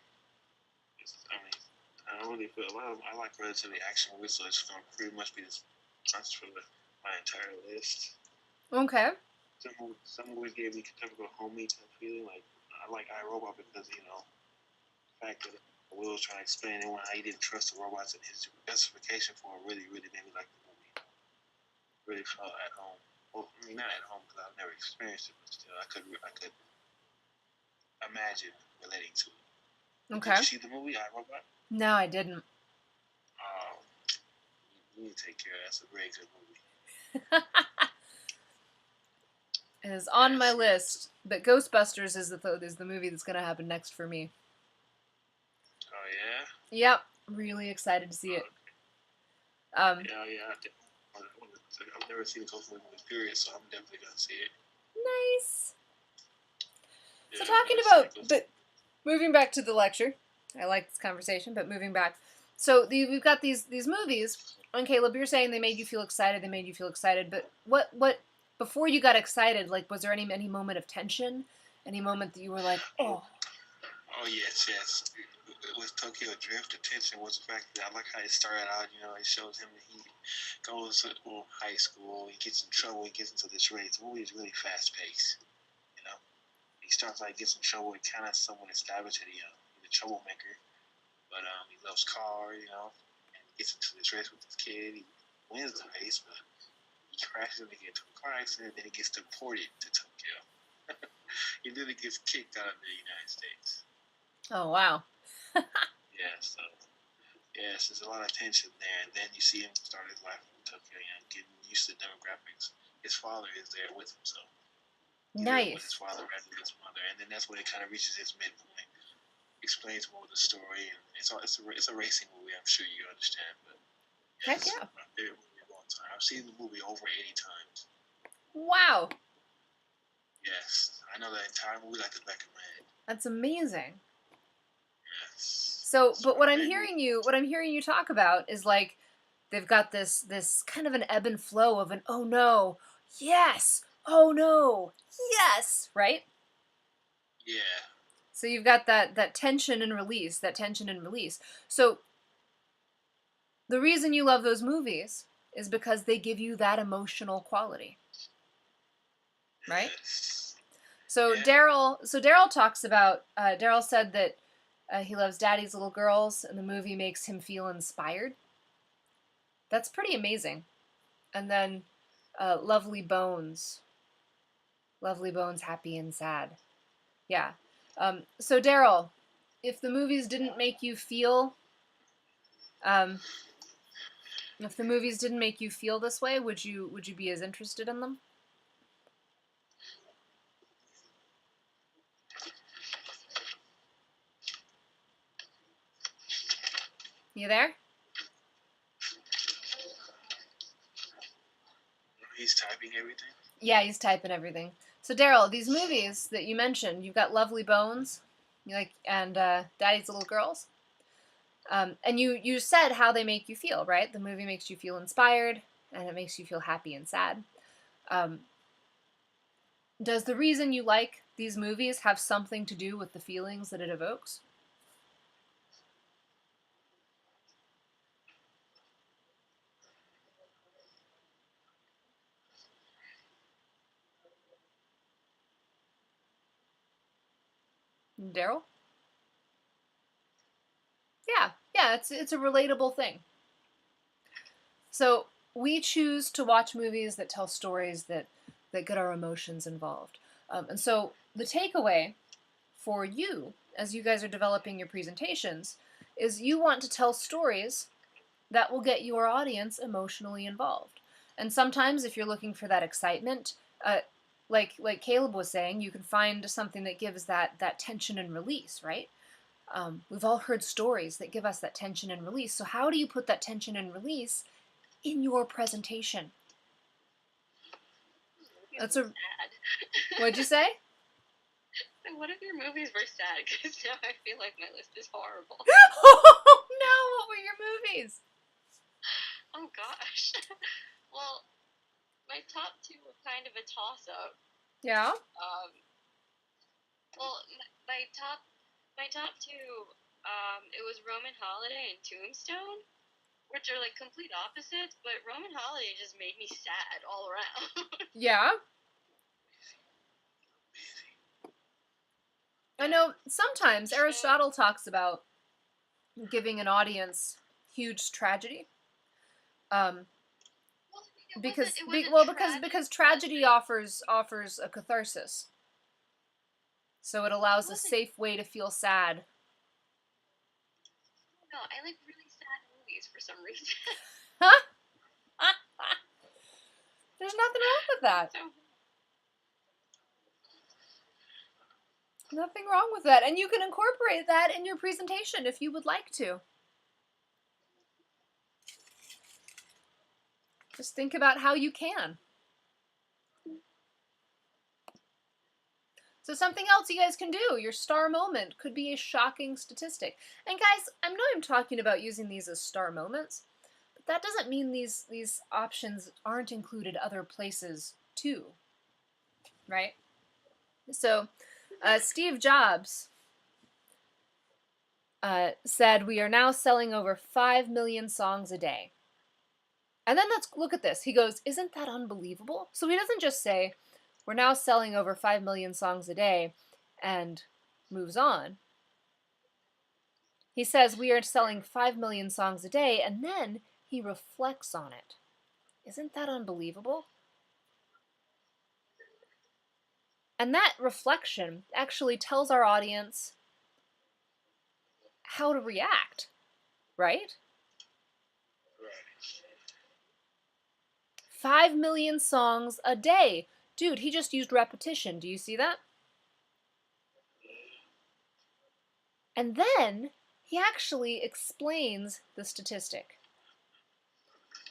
I don't really feel. I like relatively action movies, so it's gonna pretty much be this for my entire list. Okay. Some movies gave me typical homey type feeling. Like I like iRobot because the fact that Will was trying to explain it how he didn't trust the robots and his justification for it really made me like the movie. Really felt at home. Well, I mean not at home because I've never experienced it, but still I could imagine relating to it. Okay. Did you see the movie iRobot? No, I didn't. You need to take care of that. That's a very good movie. It is on my list, but Ghostbusters is the movie that's going to happen next for me. Oh, yeah? Yep. Really excited to see it. Yeah. I've never seen a ghost movie period, so I'm definitely gonna see it. Nice. Yeah, So I've talking never seen a about, ghost. but moving back to the lecture, I like this conversation, but moving back. So we've got these movies, and Caleb, you're saying they made you feel excited. They made you feel excited, but what before you got excited? Like, was there any moment of tension? Any moment that you were like, oh, Oh yes. With Tokyo Drift, the tension was the fact that I like how it started out. You know, it shows him that he goes to high school, he gets in trouble, he gets into this race. The movie is really fast paced. You know, he starts like gets in trouble and kind of somewhat established that he's a troublemaker, but he loves cars. You know, and he gets into this race with this kid. He wins the race, but he crashes and he gets into a car accident, and then he gets deported to Tokyo. He literally gets kicked out of the United States. oh wow, Yeah, so yes, there's a lot of tension there, and then you see him start his life in Tokyo, you know, getting used to the demographics. His father is there with him, so he's there with his nice. father rather than his mother, and then that's when it kind of reaches its midpoint, explains more of the story, and it's a racing movie. I'm sure you understand, but Heck yes, yeah! my favorite movie of all time. I've seen the movie over 80 times. Wow, Yes, I know that entire movie like the back of my head. that's amazing. Yes, So, it's but my favorite movie. what I'm hearing you talk about is like they've got this kind of an ebb and flow of an oh no, yes, oh no, yes, right? Yeah, So you've got that tension and release, that tension and release. So the reason you love those movies is because they give you that emotional quality, right? yes, So yeah. Daryl talks about Daryl said that he loves Daddy's Little Girls, and the movie makes him feel inspired. That's pretty amazing. And then Lovely Bones, Lovely Bones, happy and sad. Yeah. So Daryl, if the movies didn't make you feel, um, if the movies didn't make you feel this way, would you be as interested in them? You there? He's typing everything. Yeah, he's typing everything. So Daryl, these movies that you mentioned, you've got Lovely Bones, you like, and Daddy's Little Girls. And you said how they make you feel, right? The movie makes you feel inspired, and it makes you feel happy and sad. Um, does the reason you like these movies have something to do with the feelings that it evokes? Daryl? Yeah, it's a relatable thing. So we choose to watch movies that tell stories that get our emotions involved. And so the takeaway for you, as you guys are developing your presentations, is you want to tell stories that will get your audience emotionally involved. And sometimes, if you're looking for that excitement, uh, like Caleb was saying, you can find something that gives that tension and release, right? We've all heard stories that give us that tension and release. So how do you put that tension and release in your presentation? Movies That's were a sad. What'd you say? What if your movies were sad? Because now I feel like my list is horrible. Oh no! What were your movies? Oh gosh. Well, my top two were kind of a toss up. Yeah. Well, my top two, it was Roman Holiday and Tombstone, which are like complete opposites. But Roman Holiday just made me sad all around. Yeah. I know sometimes Aristotle talks about giving an audience huge tragedy. Um, Well, I mean, because it wasn't because tragic, tragedy offers a catharsis. So it it allows a wasn't. safe way to feel sad. No, I like really sad movies for some reason. Huh? There's nothing wrong with that. So Nothing wrong with that. And you can incorporate that in your presentation if you would like to. Just think about how you can. So something else you guys can do, your star moment could be a shocking statistic. And guys, I know I'm talking about using these as star moments, but that doesn't mean these options aren't included other places too, right? So Steve Jobs said, we are now selling over 5 million songs a day. And then let's look at this. He goes, isn't that unbelievable? So he doesn't just say, we're now selling over 5 million songs a day and moves on. He says, we are selling 5 million songs a day, and then he reflects on it. Isn't that unbelievable? And that reflection actually tells our audience how to react, right? 5 million songs a day. Dude, he just used repetition. Do you see that? And then he actually explains the statistic.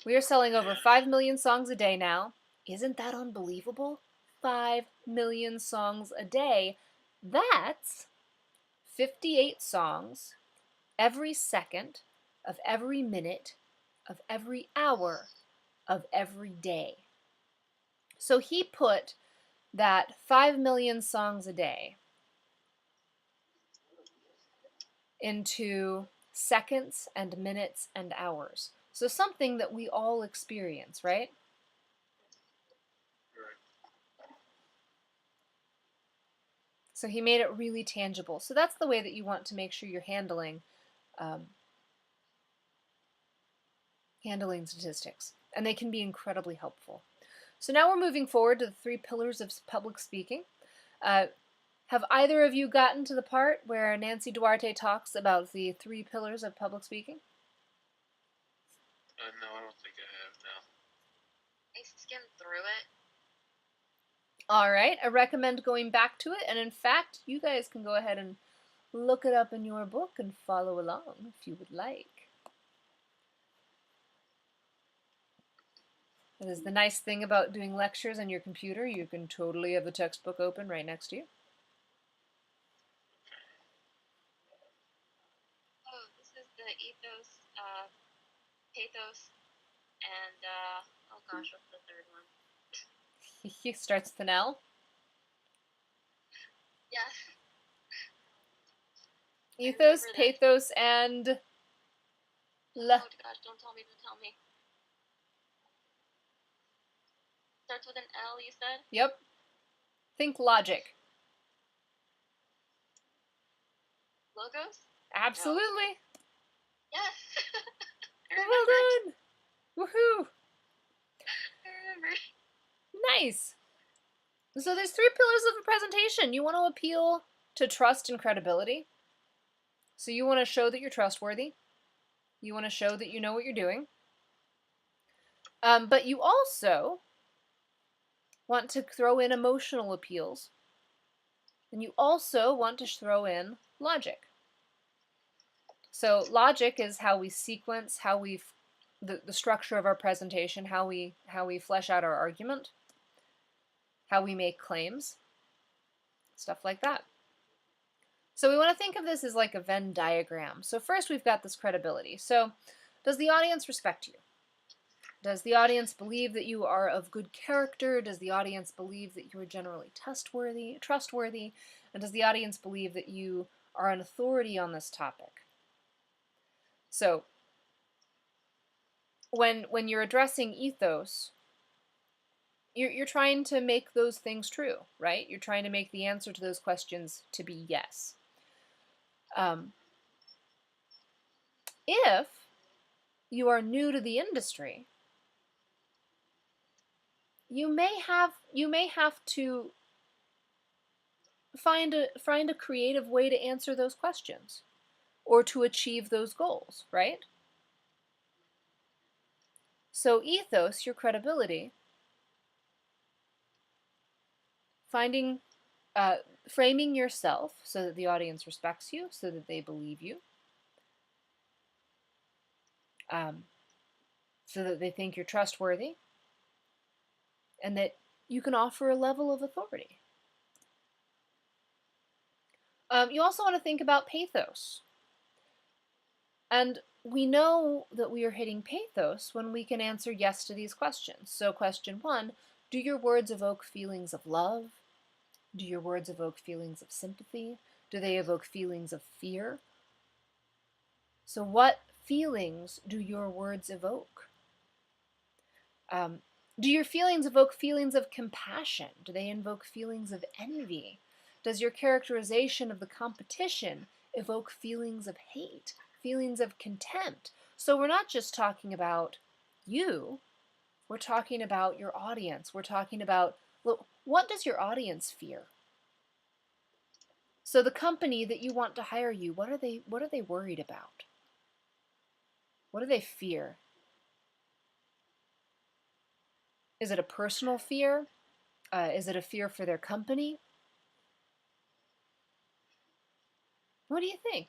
We are selling over 5 million songs a day now. Isn't that unbelievable? 5 million songs a day. That's 58 songs every second of every minute of every hour of every day. So he put that 5 million songs a day into seconds and minutes and hours. So something that we all experience, right? So he made it really tangible. So that's the way that you want to make sure you're handling statistics. And they can be incredibly helpful. So now we're moving forward to the 3 pillars of public speaking. Have either of you gotten to the part where Nancy Duarte talks about the 3 pillars of public speaking? No, I don't think I have, no. I skimmed through it. All right, I recommend going back to it, and in fact, you guys can go ahead and look it up in your book and follow along if you would like. That is the nice thing about doing lectures on your computer. You can totally have the textbook open right next to you. Oh, this is the ethos, pathos, and, oh gosh, what's the third one? He starts with an L. Yes. Ethos, pathos, and Oh gosh, don't tell me. Starts with an L, you said? Yep. Think logic. Logos? Absolutely. Yes! Well done. Woohoo. I remember. Nice. So there's 3 pillars of a presentation. You want to appeal to trust and credibility. So you want to show that you're trustworthy. You want to show that you know what you're doing. But you also want to throw in emotional appeals. And you also want to throw in logic. So logic is how we sequence, how we the structure of our presentation, how we flesh out our argument, how we make claims, stuff like that. So we want to think of this as like a Venn diagram. So first we've got this credibility. So does the audience respect you? Does the audience believe that you are of good character? Does the audience believe that you are generally trustworthy? And does the audience believe that you are an authority on this topic? So when you're addressing ethos, you're trying to make those things true, right? You're trying to make the answer to those questions to be yes. If you are new to the industry, you may have to find a creative way to answer those questions or to achieve those goals, right? So ethos, your credibility, framing yourself so that the audience respects you, so that they believe you. so that they think you're trustworthy and that you can offer a level of authority. You also want to think about pathos. And we know that we are hitting pathos when we can answer yes to these questions. So question 1, do your words evoke feelings of love? Do your words evoke feelings of sympathy? Do they evoke feelings of fear? So what feelings do your words evoke? Do your feelings evoke feelings of compassion? Do they invoke feelings of envy? Does your characterization of the competition evoke feelings of hate, feelings of contempt? So we're not just talking about you, we're talking about your audience. We're talking about, look, what does your audience fear? So the company that you want to hire you, what are they worried about? What do they fear? Is it a personal fear? Is it a fear for their company? What do you think?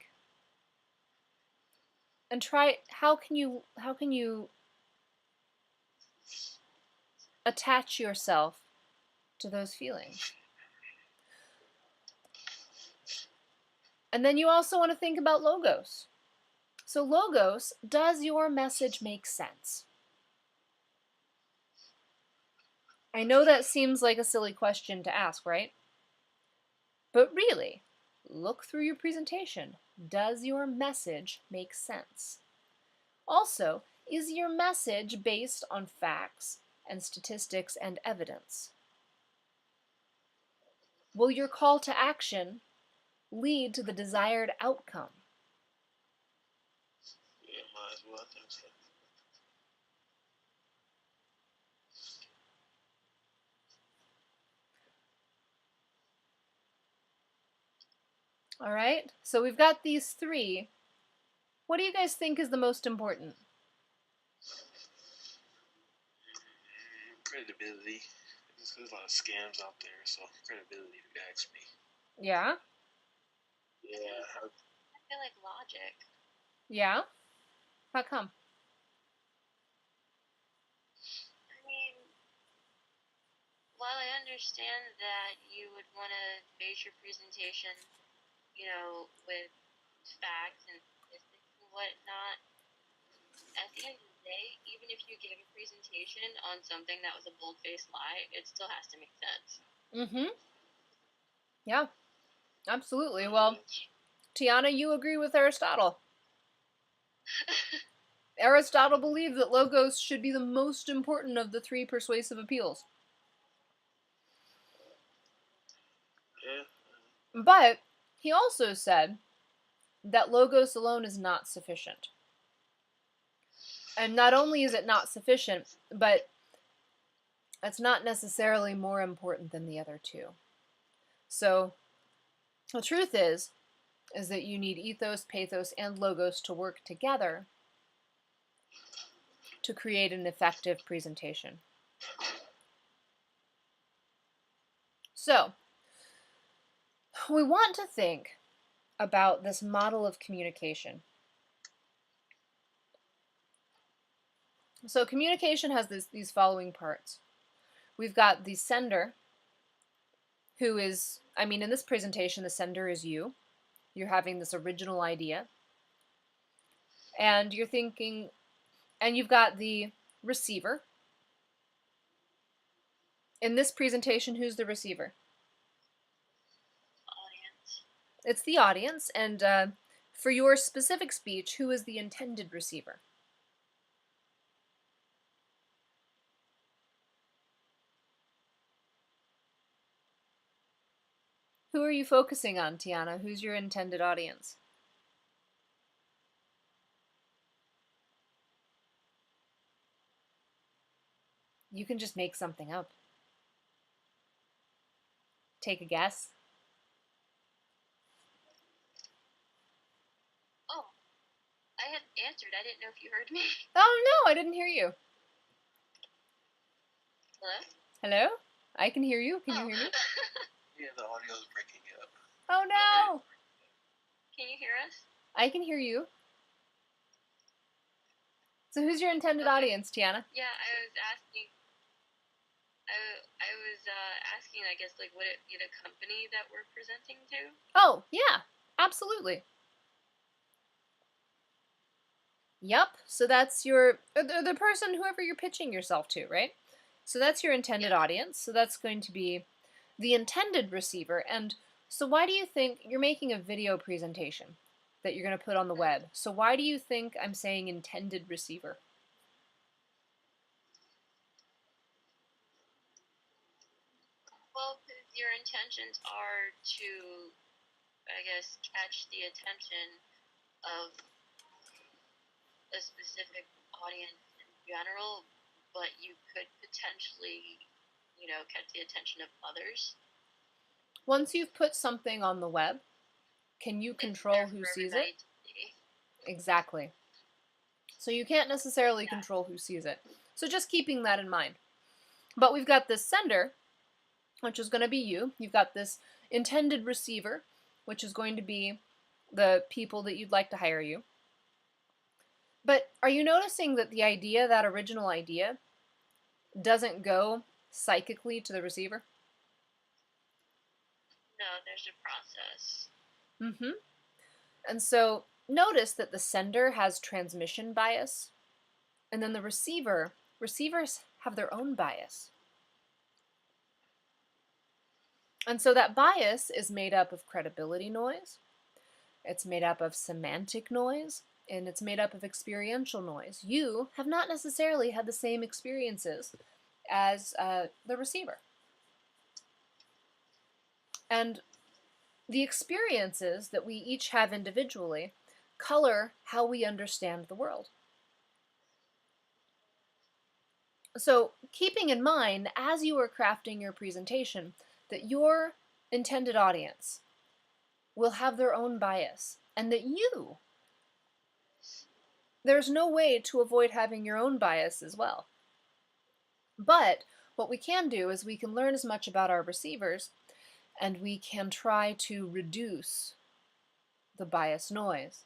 And try, how can you attach yourself to those feelings? And then you also want to think about logos. So logos, does your message make sense? I know that seems like a silly question to ask, right? But really, look through your presentation. Does your message make sense? Also, is your message based on facts and statistics and evidence? Will your call to action lead to the desired outcome? Yeah, might as well. I think so. All right, so we've got these 3. What do you guys think is the most important? Credibility. There's a lot of scams out there, so credibility, if you ask me. Yeah? Yeah. I feel like logic. Yeah? How come? I mean, while I understand that you would want to base your presentation, with facts and statistics and whatnot, at the end of the day, even if you give a presentation on something that was a bold-faced lie, it still has to make sense. Mm-hmm. Yeah, absolutely. Well, Tiana, you agree with Aristotle. Aristotle believed that logos should be the most important of the 3 persuasive appeals. Yeah. But he also said that logos alone is not sufficient. And not only is it not sufficient, but it's not necessarily more important than the other 2. So the truth is that you need ethos, pathos, and logos to work together to create an effective presentation. So we want to think about this model of communication. So communication has these following parts. We've got the sender, who is, in this presentation, the sender is you. You're having this original idea. And you're thinking, and you've got the receiver. In this presentation, who's the receiver? Audience. It's the audience. And for your specific speech, who is the intended receiver? Who are you focusing on, Tiana? Who's your intended audience? You can just make something up. Take a guess. Oh, I had answered. I didn't know if you heard me. Oh no, I didn't hear you. Hello? Hello? I can hear you. Can you hear me? Yeah, the audio's breaking up. Oh no! Can you hear us? I can hear you. So who's your intended Okay. audience, Tiana? Yeah, I was asking. I was asking, I guess, like, would it be the company that we're presenting to? Oh, yeah, absolutely. Yep. So that's your the person, whoever you're pitching yourself to, right? So that's your intended Yeah. audience. So that's going to be the intended receiver. And so why do you think you're making a video presentation that you're going to put on the web? So why do you think I'm saying intended receiver? Well, 'cause your intentions are to, I guess, catch the attention of a specific audience in general, but you could potentially, catch the attention of others. Once you've put something on the web, can you It's control there who for sees everybody it? to see. Exactly. So you can't necessarily Yeah. control who sees it. So just keeping that in mind. But we've got this sender, which is going to be you. You've got this intended receiver, which is going to be the people that you'd like to hire you. But are you noticing that the idea, that original idea, doesn't go psychically to the receiver? No, there's a process. Mm-hmm. And so notice that the sender has transmission bias, and then the receivers have their own bias. And so that bias is made up of credibility noise, it's made up of semantic noise, and it's made up of experiential noise. You have not necessarily had the same experiences as the receiver. And the experiences that we each have individually color how we understand the world. So, keeping in mind as you are crafting your presentation that your intended audience will have their own bias and that there's no way to avoid having your own bias as well. But what we can do is we can learn as much about our receivers and we can try to reduce the bias noise.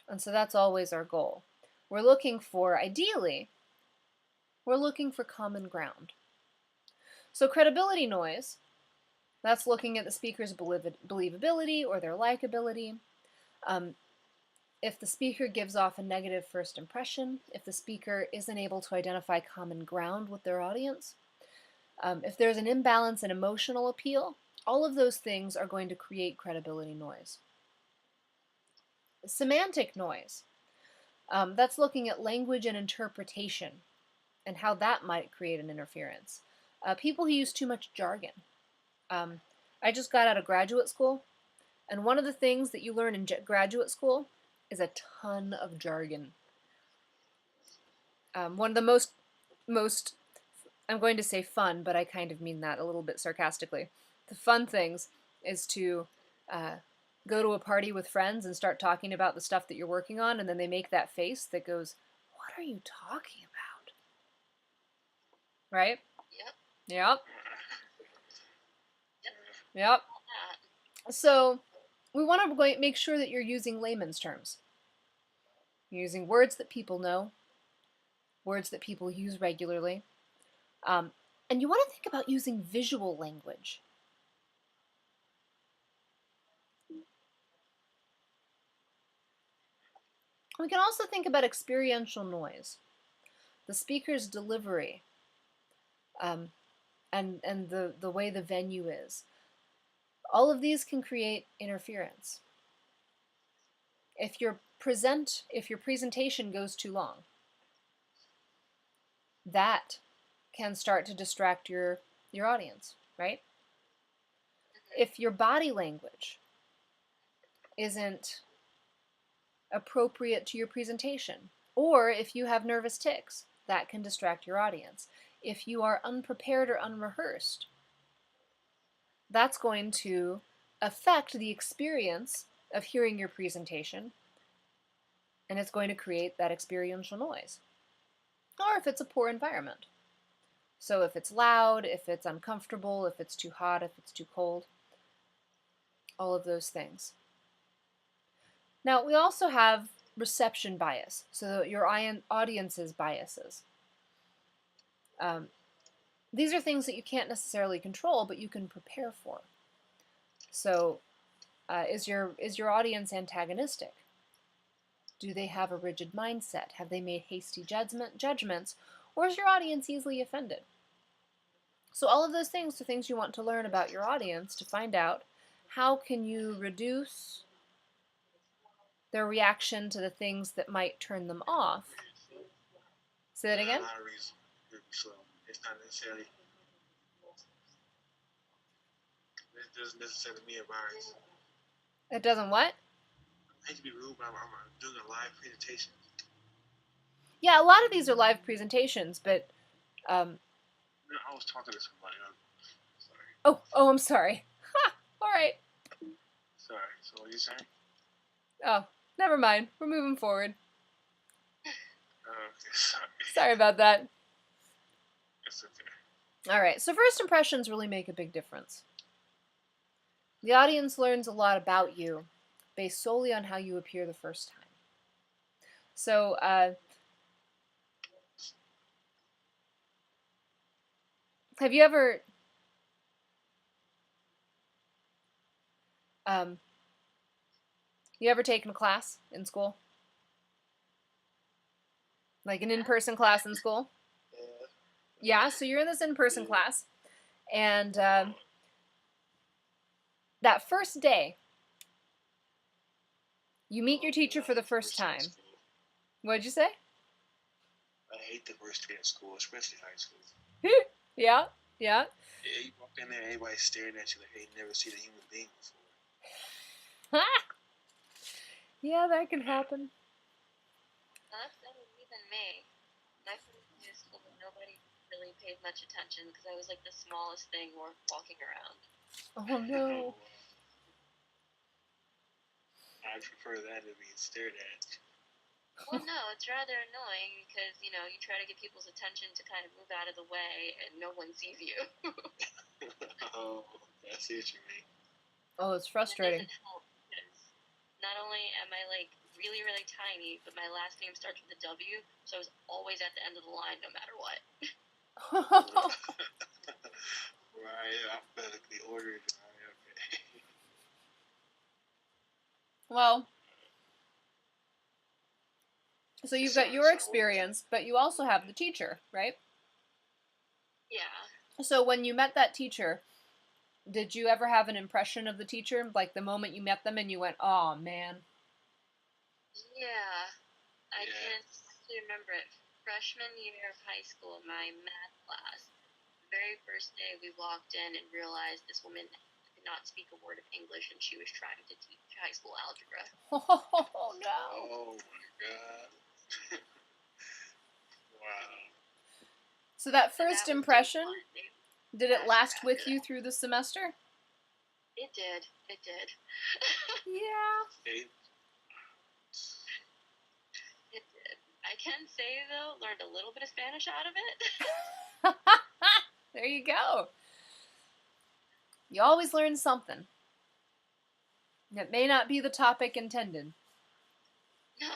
And so that's always our goal. Ideally, we're looking for common ground. So credibility noise, that's looking at the speaker's believability or their likability. If the speaker gives off a negative first impression, if the speaker isn't able to identify common ground with their audience, if there's an imbalance in emotional appeal, all of those things are going to create credibility noise. Semantic noise, that's looking at language and interpretation and how that might create an interference. People who use too much jargon. I just got out of graduate school, and one of the things that you learn in graduate school is a ton of jargon. One of the most, I'm going to say fun, but I kind of mean that a little bit sarcastically. The fun things is to go to a party with friends and start talking about the stuff that you're working on, and then they make that face that goes, "What are you talking about?" Right? Yep. Yep. Yep. Yep. That. So we want to make sure that you're using layman's terms. You're using words that people know, words that people use regularly. And you want to think about using visual language. We can also think about experiential noise, the speaker's delivery, and the way the venue is. All of these can create interference. If your presentation goes too long, that can start to distract your audience, right? If your body language isn't appropriate to your presentation, or if you have nervous tics, that can distract your audience. If you are unprepared or unrehearsed, that's going to affect the experience of hearing your presentation, and it's going to create that experiential noise. Or if it's a poor environment. So if it's loud, if it's uncomfortable, if it's too hot, if it's too cold, all of those things. Now, we also have reception bias, so your audience's biases. These are things that you can't necessarily control, but you can prepare for. So, is your audience antagonistic? Do they have a rigid mindset? Have they made hasty judgments? Or is your audience easily offended? So all of those things are things you want to learn about your audience to find out how can you reduce their reaction to the things that might turn them off. Say that again? A lot of reasons. So it's not necessarily, it doesn't necessarily mean a virus. It doesn't what? I hate to be rude, but I'm doing a live presentation. Yeah, a lot of these are live presentations, but I was talking to somebody. Sorry. Oh, I'm sorry. Ha! All right. Sorry. So what are you saying? Oh, never mind. We're moving forward. Okay, sorry. Sorry about that. It's okay. All right. So first impressions really make a big difference. The audience learns a lot about you based solely on how you appear the first time. So, have you ever taken a class in school? Like an in-person class in school? Yeah, so you're in this in-person class, and that first day, you meet your teacher for the first time. What'd you say? I hate the first day of school, especially high school. Yeah. Yeah, you walk in there, everybody's staring at you like they never seen a human being before. Yeah, that can happen. That was even me. My first day of school, nobody really paid much attention because I was like the smallest thing walking around. Oh no. I prefer that to being stared at. Well, no, it's rather annoying because, you try to get people's attention to kind of move out of the way and no one sees you. Oh, I see what you mean. Oh, it's frustrating. It doesn't help because not only am I like really, really tiny, but my last name starts with a W, so I was always at the end of the line no matter what. Right, alphabetically ordered. Right, okay. Well, so you've got your experience, but you also have the teacher, right? Yeah. So when you met that teacher, did you ever have an impression of the teacher? Like the moment you met them and you went, oh man. Yeah. I can still remember it. Freshman year of high school, my math class, the very first day we walked in and realized this woman could not speak a word of English and she was trying to teach high school algebra. Oh no. Oh my god. Wow. So that first impression, did it last with after you that. through the semester? It did. It did. Yeah. Hey, It did. I can say, though, learned a little bit of Spanish out of it. There you go. You always learn something. It may not be the topic intended. No.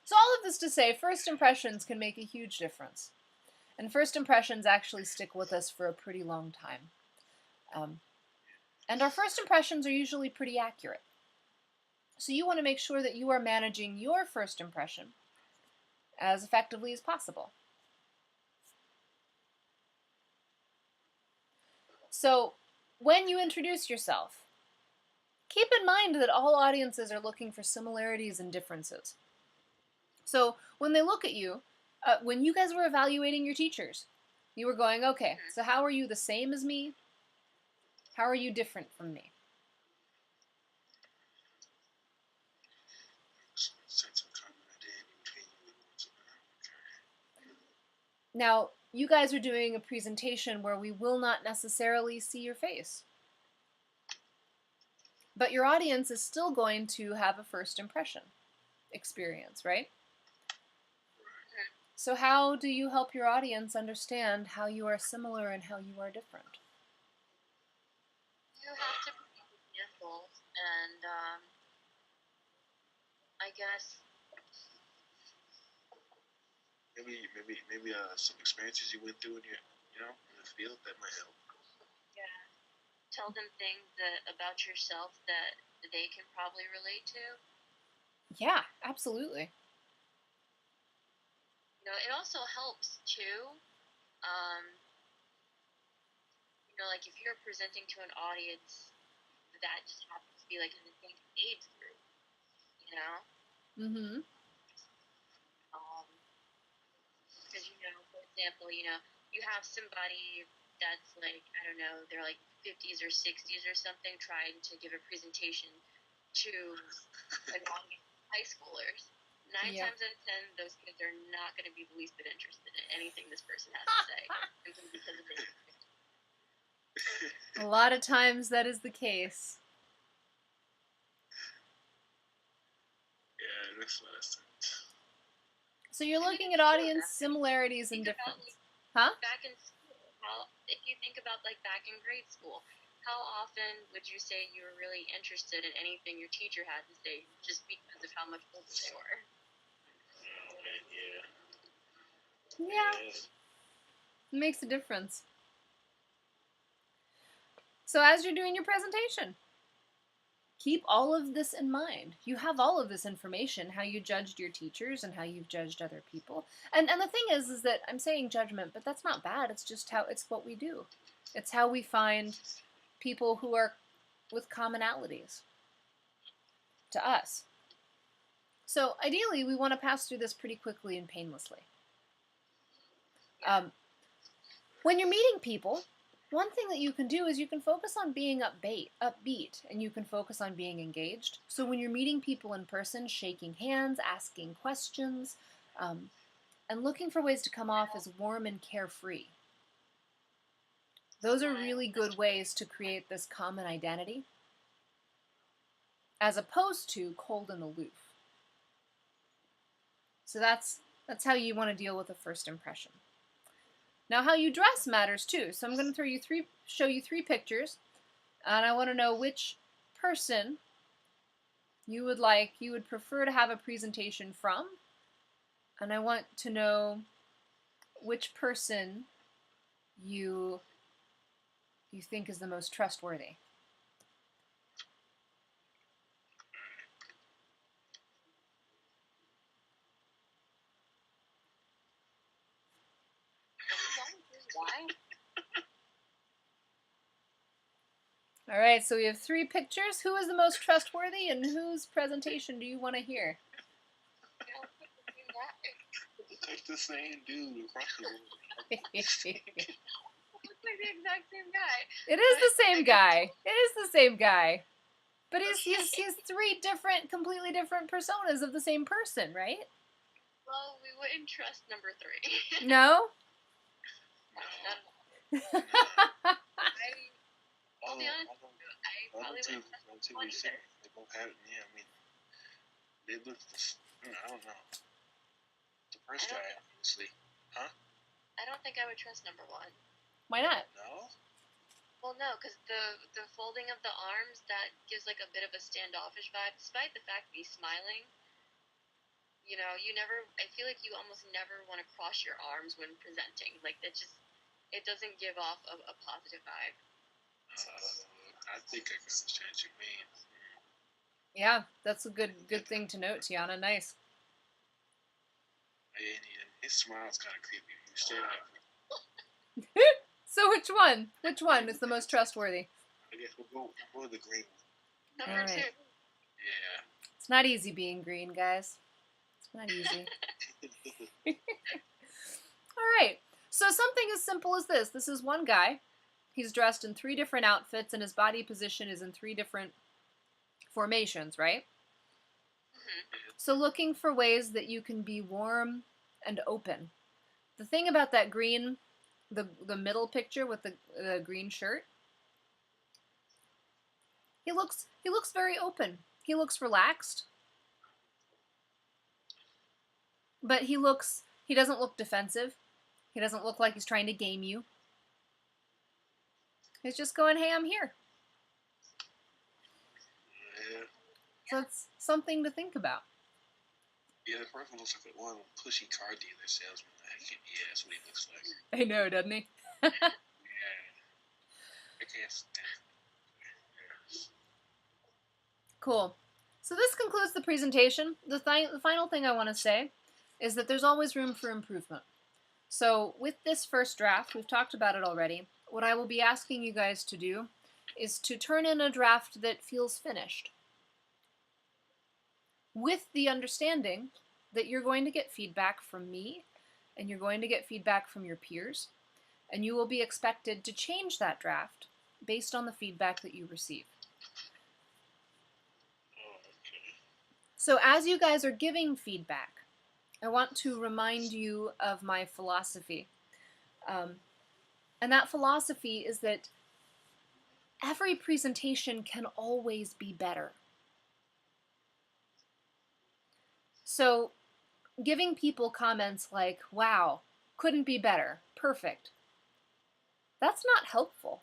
So all of this to say, first impressions can make a huge difference. And first impressions actually stick with us for a pretty long time. And our first impressions are usually pretty accurate. So you want to make sure that you are managing your first impression as effectively as possible. So when you introduce yourself, keep in mind that all audiences are looking for similarities and differences. So when they look at you, when you guys were evaluating your teachers, you were going, okay, so how are you the same as me? How are you different from me? Now, you guys are doing a presentation where we will not necessarily see your face. But your audience is still going to have a first impression experience, right? So how do you help your audience understand how you are similar and how you are different? You have to be careful and guess. Maybe some experiences you went through in your, in the field that might help. Yeah. Tell them things about yourself that they can probably relate to. Yeah, absolutely. It also helps too. Like if you're presenting to an audience that just happens to be like in the same age group, Mm-hmm. because for example, you have somebody that's like, I don't know, they're like 50s or 60s or something, trying to give a presentation to an audience of high schoolers. Nine Yep. times out of 10, those kids are not going to be the least bit interested in anything this person has to say, simply because of their age. A lot of times that is the case. Yeah, it makes a lot of sense. So you're looking at audience similarities and difference. Huh? Back in school, if you think about like back in grade school, how often would you say you were really interested in anything your teacher had to say just because of how much older they were? Oh, man, yeah. Yeah. It makes a difference. So as you're doing your presentation, keep all of this in mind. You have all of this information, how you judged your teachers and how you've judged other people. And the thing is that I'm saying judgment, but that's not bad. It's just it's what we do. It's how we find people who are with commonalities to us. So ideally, we want to pass through this pretty quickly and painlessly. When you're meeting people, one thing that you can do is you can focus on being upbeat, and you can focus on being engaged. So when you're meeting people in person, shaking hands, asking questions, and looking for ways to come off as warm and carefree. Those are really good ways to create this common identity, as opposed to cold and aloof. So that's how you want to deal with a first impression. Now, how you dress matters too. So I'm going to show you three pictures, and I want to know which person you would prefer to have a presentation from, and I want to know which person you think is the most trustworthy. Why? All right, so we have three pictures. Who is the most trustworthy, and whose presentation do you want to hear? It's the same dude across the world. Looks like the exact same guy. It is the same guy. It is the same guy. But he's three completely different personas of the same person, right? Well, we wouldn't trust number 3. No? I'll be honest with you, I probably wouldn't trust one either. They both have, yeah, I mean, they look, I don't know. The first guy, obviously. Huh? I don't think I would trust number 1. Why not? No? Well, no, because the folding of the arms, that gives like a bit of a standoffish vibe, despite the fact that he's smiling. I feel like you almost never want to cross your arms when presenting. Like, it doesn't give off a positive vibe. I think I can understand what you mean. Yeah, that's a good thing to note, Tiana. Nice. And his smile's kind of creepy. Straight up. So which one? Which one is the most trustworthy? I guess we'll go with the green one. Number 2. Yeah. It's not easy being green, guys. It's not easy. All right. So something as simple as this. This is one guy. He's dressed in 3 different outfits, and his body position is in 3 different formations, right? Mm-hmm. So looking for ways that you can be warm and open. The thing about that green, the middle picture with the green shirt, he looks very open. He looks relaxed. But he doesn't look defensive. He doesn't look like he's trying to game you. He's just going, hey, I'm here. Yeah. So it's something to think about. Yeah, the first one looks like one pushy car dealer salesman. Yeah, that's what he looks like. I know, doesn't he? Yeah. I can't stand it. Cool. So this concludes the presentation. The final thing I want to say is that there's always room for improvement. So with this first draft, we've talked about it already, what I will be asking you guys to do is to turn in a draft that feels finished, with the understanding that you're going to get feedback from me and you're going to get feedback from your peers, and you will be expected to change that draft based on the feedback that you receive. So as you guys are giving feedback, I want to remind you of my philosophy. And that philosophy is that every presentation can always be better. So giving people comments like, wow, couldn't be better, perfect, that's not helpful.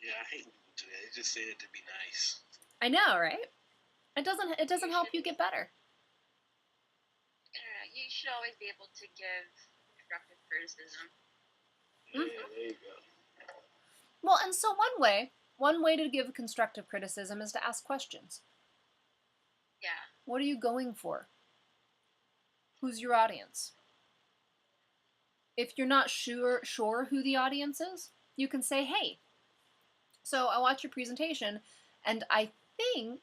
Yeah, I hate when people do that. They just say it to be nice. I know, right? It doesn't help you get better. I don't know. You should always be able to give constructive criticism. Yeah, there you go. Well, and so one way to give constructive criticism is to ask questions. Yeah. What are you going for? Who's your audience? If you're not sure who the audience is, you can say, hey, so I watched your presentation, and I think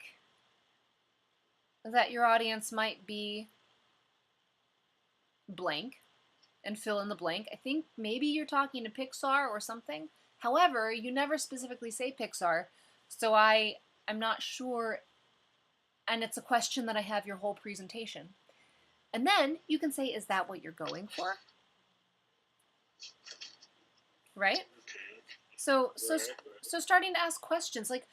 that your audience might be blank, and fill in the blank. I think maybe you're talking to Pixar or something. However, you never specifically say Pixar, so I'm not sure, and it's a question that I have your whole presentation. And then you can say, is that what you're going for? Right? Okay. So starting to ask questions, like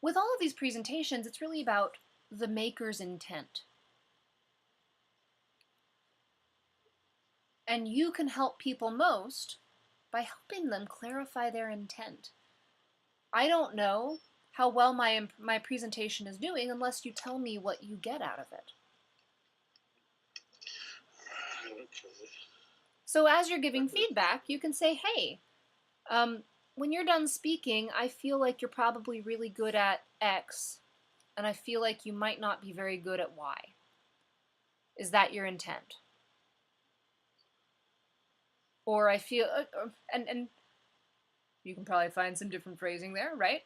with all of these presentations, it's really about the maker's intent. And you can help people most by helping them clarify their intent. I don't know how well my presentation is doing unless you tell me what you get out of it. Okay. So as you're giving feedback, you can say, hey, when you're done speaking, I feel like you're probably really good at X, and I feel like you might not be very good at Y. Is that your intent? Or I feel, and you can probably find some different phrasing there, right?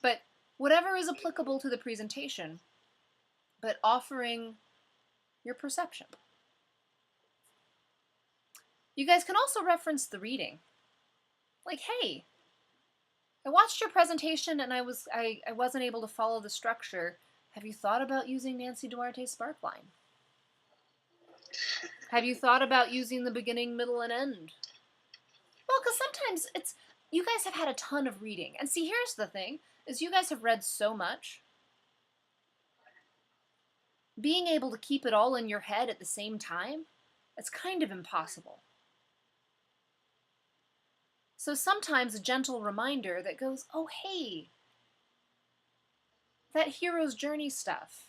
But whatever is applicable to the presentation, but offering your perception. You guys can also reference the reading. Like, hey, I watched your presentation and I wasn't able to follow the structure. Have you thought about using Nancy Duarte's Sparkline? Have you thought about using the beginning, middle, and end? Well, because sometimes you guys have had a ton of reading. And see, here's the thing, is you guys have read so much. Being able to keep it all in your head at the same time, it's kind of impossible. So sometimes a gentle reminder that goes, oh, hey, that hero's journey stuff.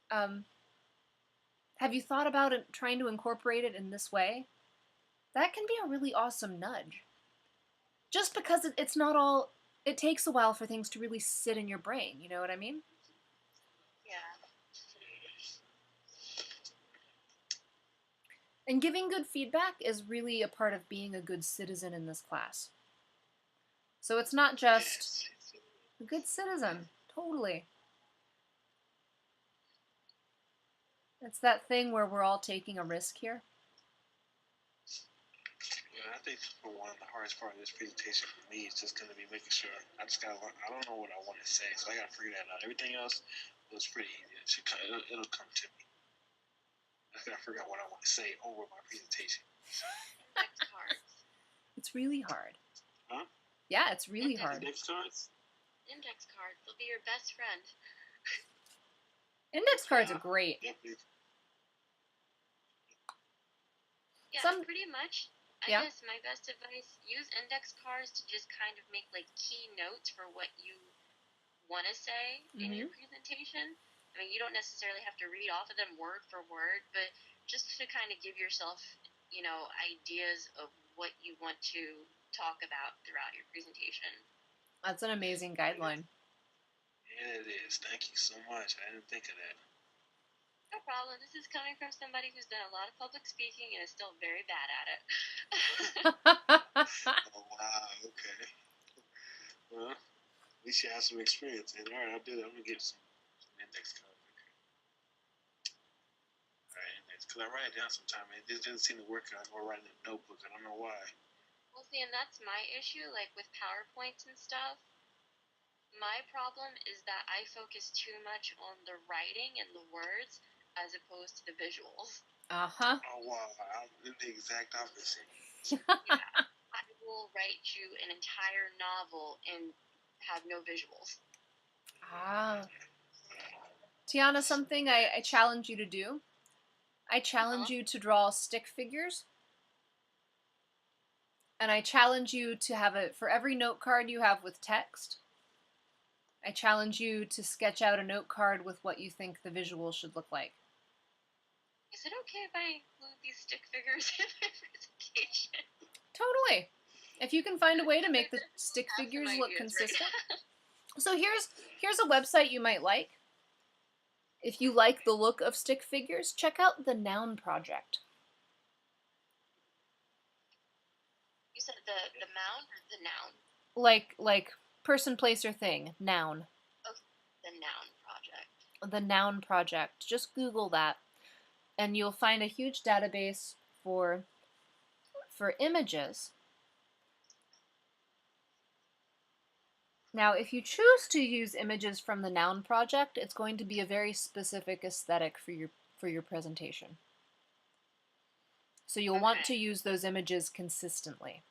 Have you thought about it, trying to incorporate it in this way? That can be a really awesome nudge. Just because it's not all, it takes a while for things to really sit in your brain, you know what I mean? Yeah. And giving good feedback is really a part of being a good citizen in this class. So it's not just a good citizen, totally. It's that thing where we're all taking a risk here. Yeah, I think for one of the hardest part of this presentation for me is just going to be making sure I don't know what I want to say, so I got to figure that out. Everything else was pretty easy. It'll come to me. I got to figure out what I want to say over my presentation. Index cards. It's really hard. Huh? Yeah, it's really hard. Index cards? Index cards. They'll be your best friend. Index cards are great. Yeah, pretty much. I Yeah. guess my best advice, use index cards to just kind of make like key notes for what you want to say in your presentation. I mean, you don't necessarily have to read off of them word for word, but just to kind of give yourself, ideas of what you want to talk about throughout your presentation. That's an amazing guideline. Yeah, it is. Thank you so much. I didn't think of that. No problem. This is coming from somebody who's done a lot of public speaking and is still very bad at it. Oh, wow. Okay. Well, at least you have some experience. And all right, I'll do that. I'm gonna get some index cards. All right, index. Cause I write it down sometime. It just didn't seem to work out. I write in a notebook. I don't know why. Well, see, and that's my issue. Like with PowerPoints and stuff, my problem is that I focus too much on the writing and the words as opposed to the visuals. Uh-huh. Oh wow, I'm the exact opposite. Yeah, I will write you an entire novel and have no visuals. Ah. Tiana, something I challenge you to do. I challenge you to draw stick figures. And I challenge you to have it for every note card you have with text. I challenge you to sketch out a note card with what you think the visual should look like. Is it okay if I include these stick figures in my presentation? Totally. If you can find a way to make the stick figures look consistent. Right. So here's a website you might like. If you like the look of stick figures, check out the Noun Project. You said the noun or the noun? Like person, place, or thing. Noun. Okay, the Noun Project. The Noun Project. Just Google that, and you'll find a huge database for images. Now, if you choose to use images from the Noun Project, it's going to be a very specific aesthetic for your presentation. So you'll want to use those images consistently.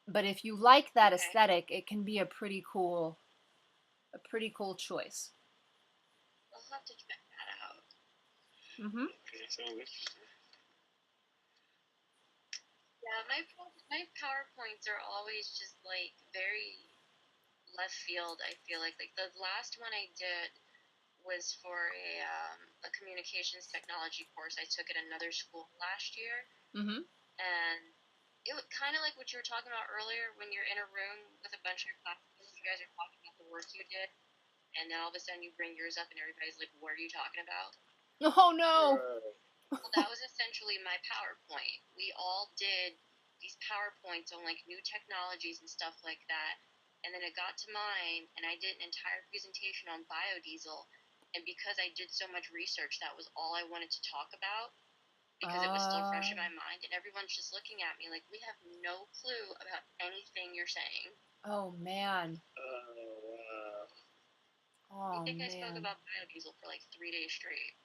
But if you like that aesthetic, it can be a pretty cool choice. I'll have to check that out. Mm-hmm. Okay, sounds interesting. Yeah, my PowerPoints are always just like very left field. I feel like the last one I did was for a communications technology course I took at another school last year. Mm-hmm. And it was kind of like what you were talking about earlier when you're in a room with a bunch of your classmates, you guys are talking about the work you did, and then all of a sudden you bring yours up and everybody's like, what are you talking about? Oh no! Well, that was essentially my PowerPoint. We all did these PowerPoints on like new technologies and stuff like that. And then it got to mine, and I did an entire presentation on biodiesel. And because I did so much research, that was all I wanted to talk about because it was still fresh in my mind. And everyone's just looking at me like, we have no clue about anything you're saying. Oh man. I think I spoke about biodiesel for like 3 days straight.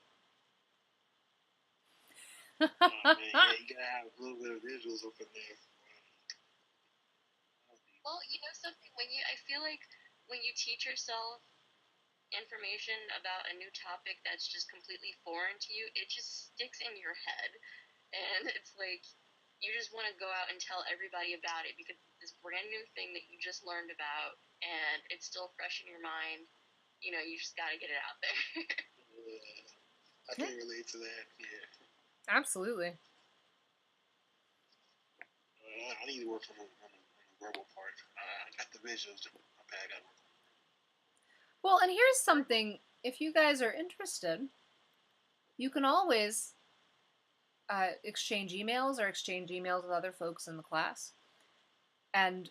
Oh, man, yeah, you gotta have a little bit of visuals up in there. Well, you know something, I feel like when you teach yourself information about a new topic that's just completely foreign to you, it just sticks in your head. And it's like you just want to go out and tell everybody about it because it's this brand new thing that you just learned about and it's still fresh in your mind. You just got to get it out there. Yeah, I can relate to that. Yeah. Absolutely. I need to work on the verbal part. I got the visuals. Okay, I got them. Well, and here's something. If you guys are interested, you can always exchange emails with other folks in the class. And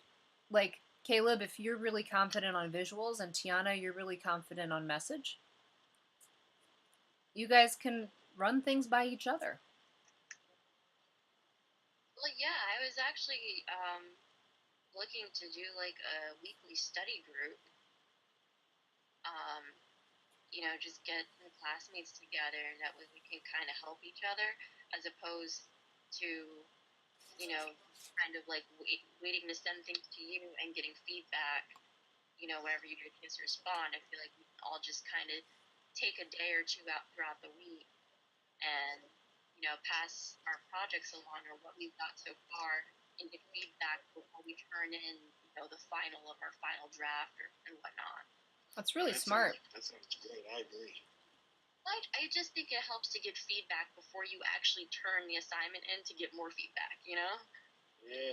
like Caleb, if you're really confident on visuals, and Tiana, you're really confident on message, you guys can run things by each other. Well, yeah, I was actually looking to do like a weekly study group. Just get some classmates together, and that way we can kind of help each other, as opposed to, kind of like waiting to send things to you and getting feedback, whenever you get a chance to respond. I feel like we can all just kind of take a day or two out throughout the week and, pass our projects along or what we've got so far and get feedback before we turn in the final of our final draft and whatnot. That's really smart. That sounds great. I agree. I just think it helps to get feedback before you actually turn the assignment in to get more feedback, Yeah,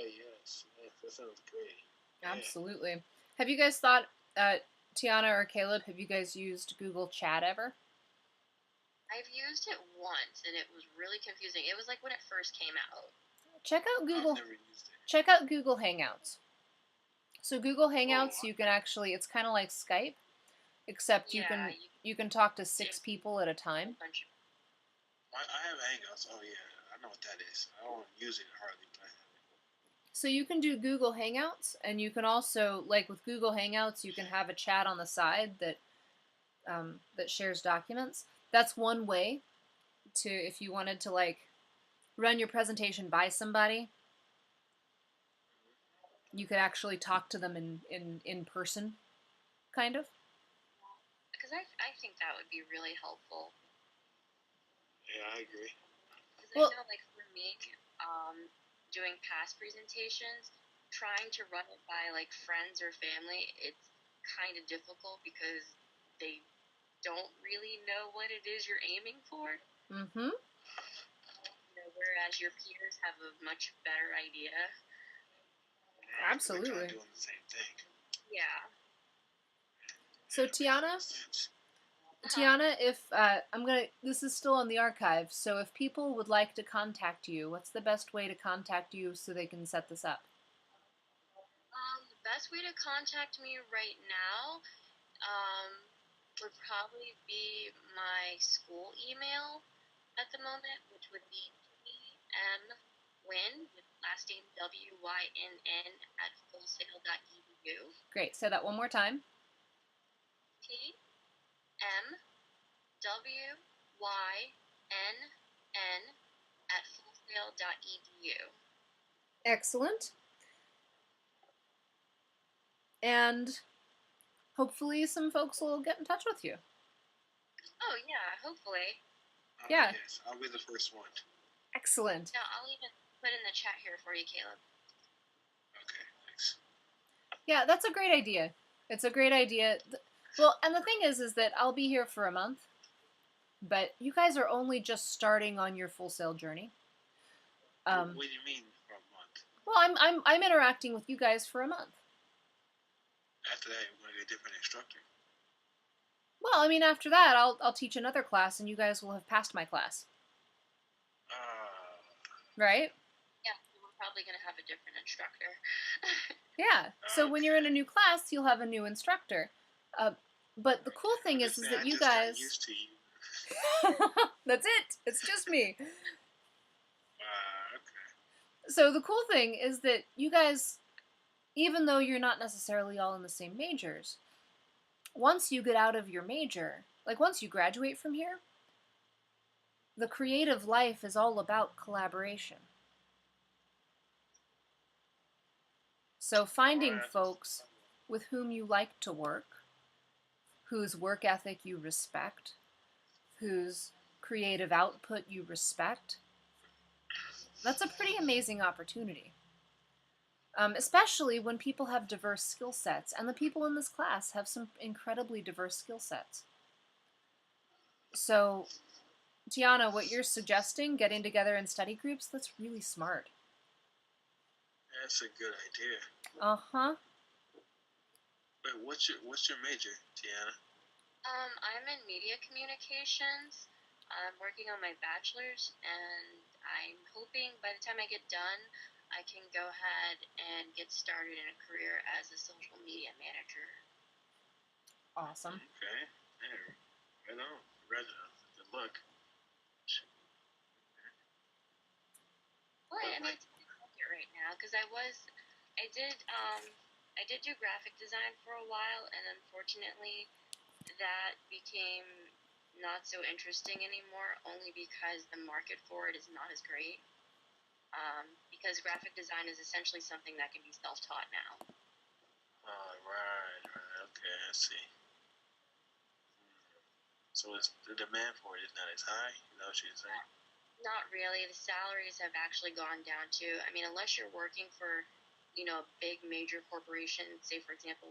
yes. That sounds great. Absolutely. Have you guys thought, Tiana or Caleb, have you guys used Google Chat ever? I've used it once and it was really confusing. It was like when it first came out. Check out Google. I've never used it. Check out Google Hangouts. So Google Hangouts, you can actually, it's kind of like Skype, except you can talk to 6 people at a time. I have Hangouts. Oh yeah, I know what that is. I don't use it hardly, but I have it. So you can do Google Hangouts, and you can also, like with Google Hangouts, you can have a chat on the side that that shares documents. That's one way to, if you wanted to like run your presentation by somebody, you could actually talk to them in person, kind of. Because I think that would be really helpful. Yeah, I agree. Because I know, like, for me, doing past presentations, trying to run it by, like, friends or family, it's kind of difficult because they don't really know what it is you're aiming for. Mm-hmm. Whereas your peers have a much better idea. Absolutely. They're doing the same thing. Yeah. So Tiana, if this is still on the archive, so if people would like to contact you, what's the best way to contact you so they can set this up? The best way to contact me right now would probably be my school email at the moment, which would be tmwynn, with last name WYNN at fullsail.edu. Great. Say that one more time. tmwynn at fullsail.edu. Excellent. And hopefully some folks will get in touch with you. Oh, yeah, hopefully. Yeah. Yes, I'll be the first one. Excellent. Now, I'll even put in the chat here for you, Caleb. Okay, thanks. Yeah, that's a great idea. It's a great idea. Well, and the thing is that I'll be here for a month, but you guys are only just starting on your Full Sail journey. What do you mean for a month? Well, I'm interacting with you guys for a month. After that, you're going to get a different instructor. Well, I mean, after that, I'll teach another class, and you guys will have passed my class. Right? Yeah, we're probably going to have a different instructor. Yeah. So when you're in a new class, you'll have a new instructor. But the cool thing is that you guys. Got used to you. That's it. It's just me. Okay. So the cool thing is that you guys, even though you're not necessarily all in the same majors, once you get out of your major, like once you graduate from here, the creative life is all about collaboration. So finding folks with whom you like to work, whose work ethic you respect, whose creative output you respect, that's a pretty amazing opportunity. Especially when people have diverse skill sets, and the people in this class have some incredibly diverse skill sets. So, Tiana, what you're suggesting, getting together in study groups, that's really smart. That's a good idea. Uh-huh. Wait, what's your major, Tiana? I'm in media communications. I'm working on my bachelor's, and I'm hoping by the time I get done, I can go ahead and get started in a career as a social media manager. Awesome. Okay. Yeah. Right on. Good luck. Well, I mean, it's right now because I did do graphic design for a while, and unfortunately, that became not so interesting anymore, only because the market for it is not as great. Because graphic design is essentially something that can be self-taught now. Oh, right. Okay, I see. So the demand for it is not as high? Is that what you're saying? Not really. The salaries have actually gone down too. I mean, unless you're working for you know, a big major corporation, say for example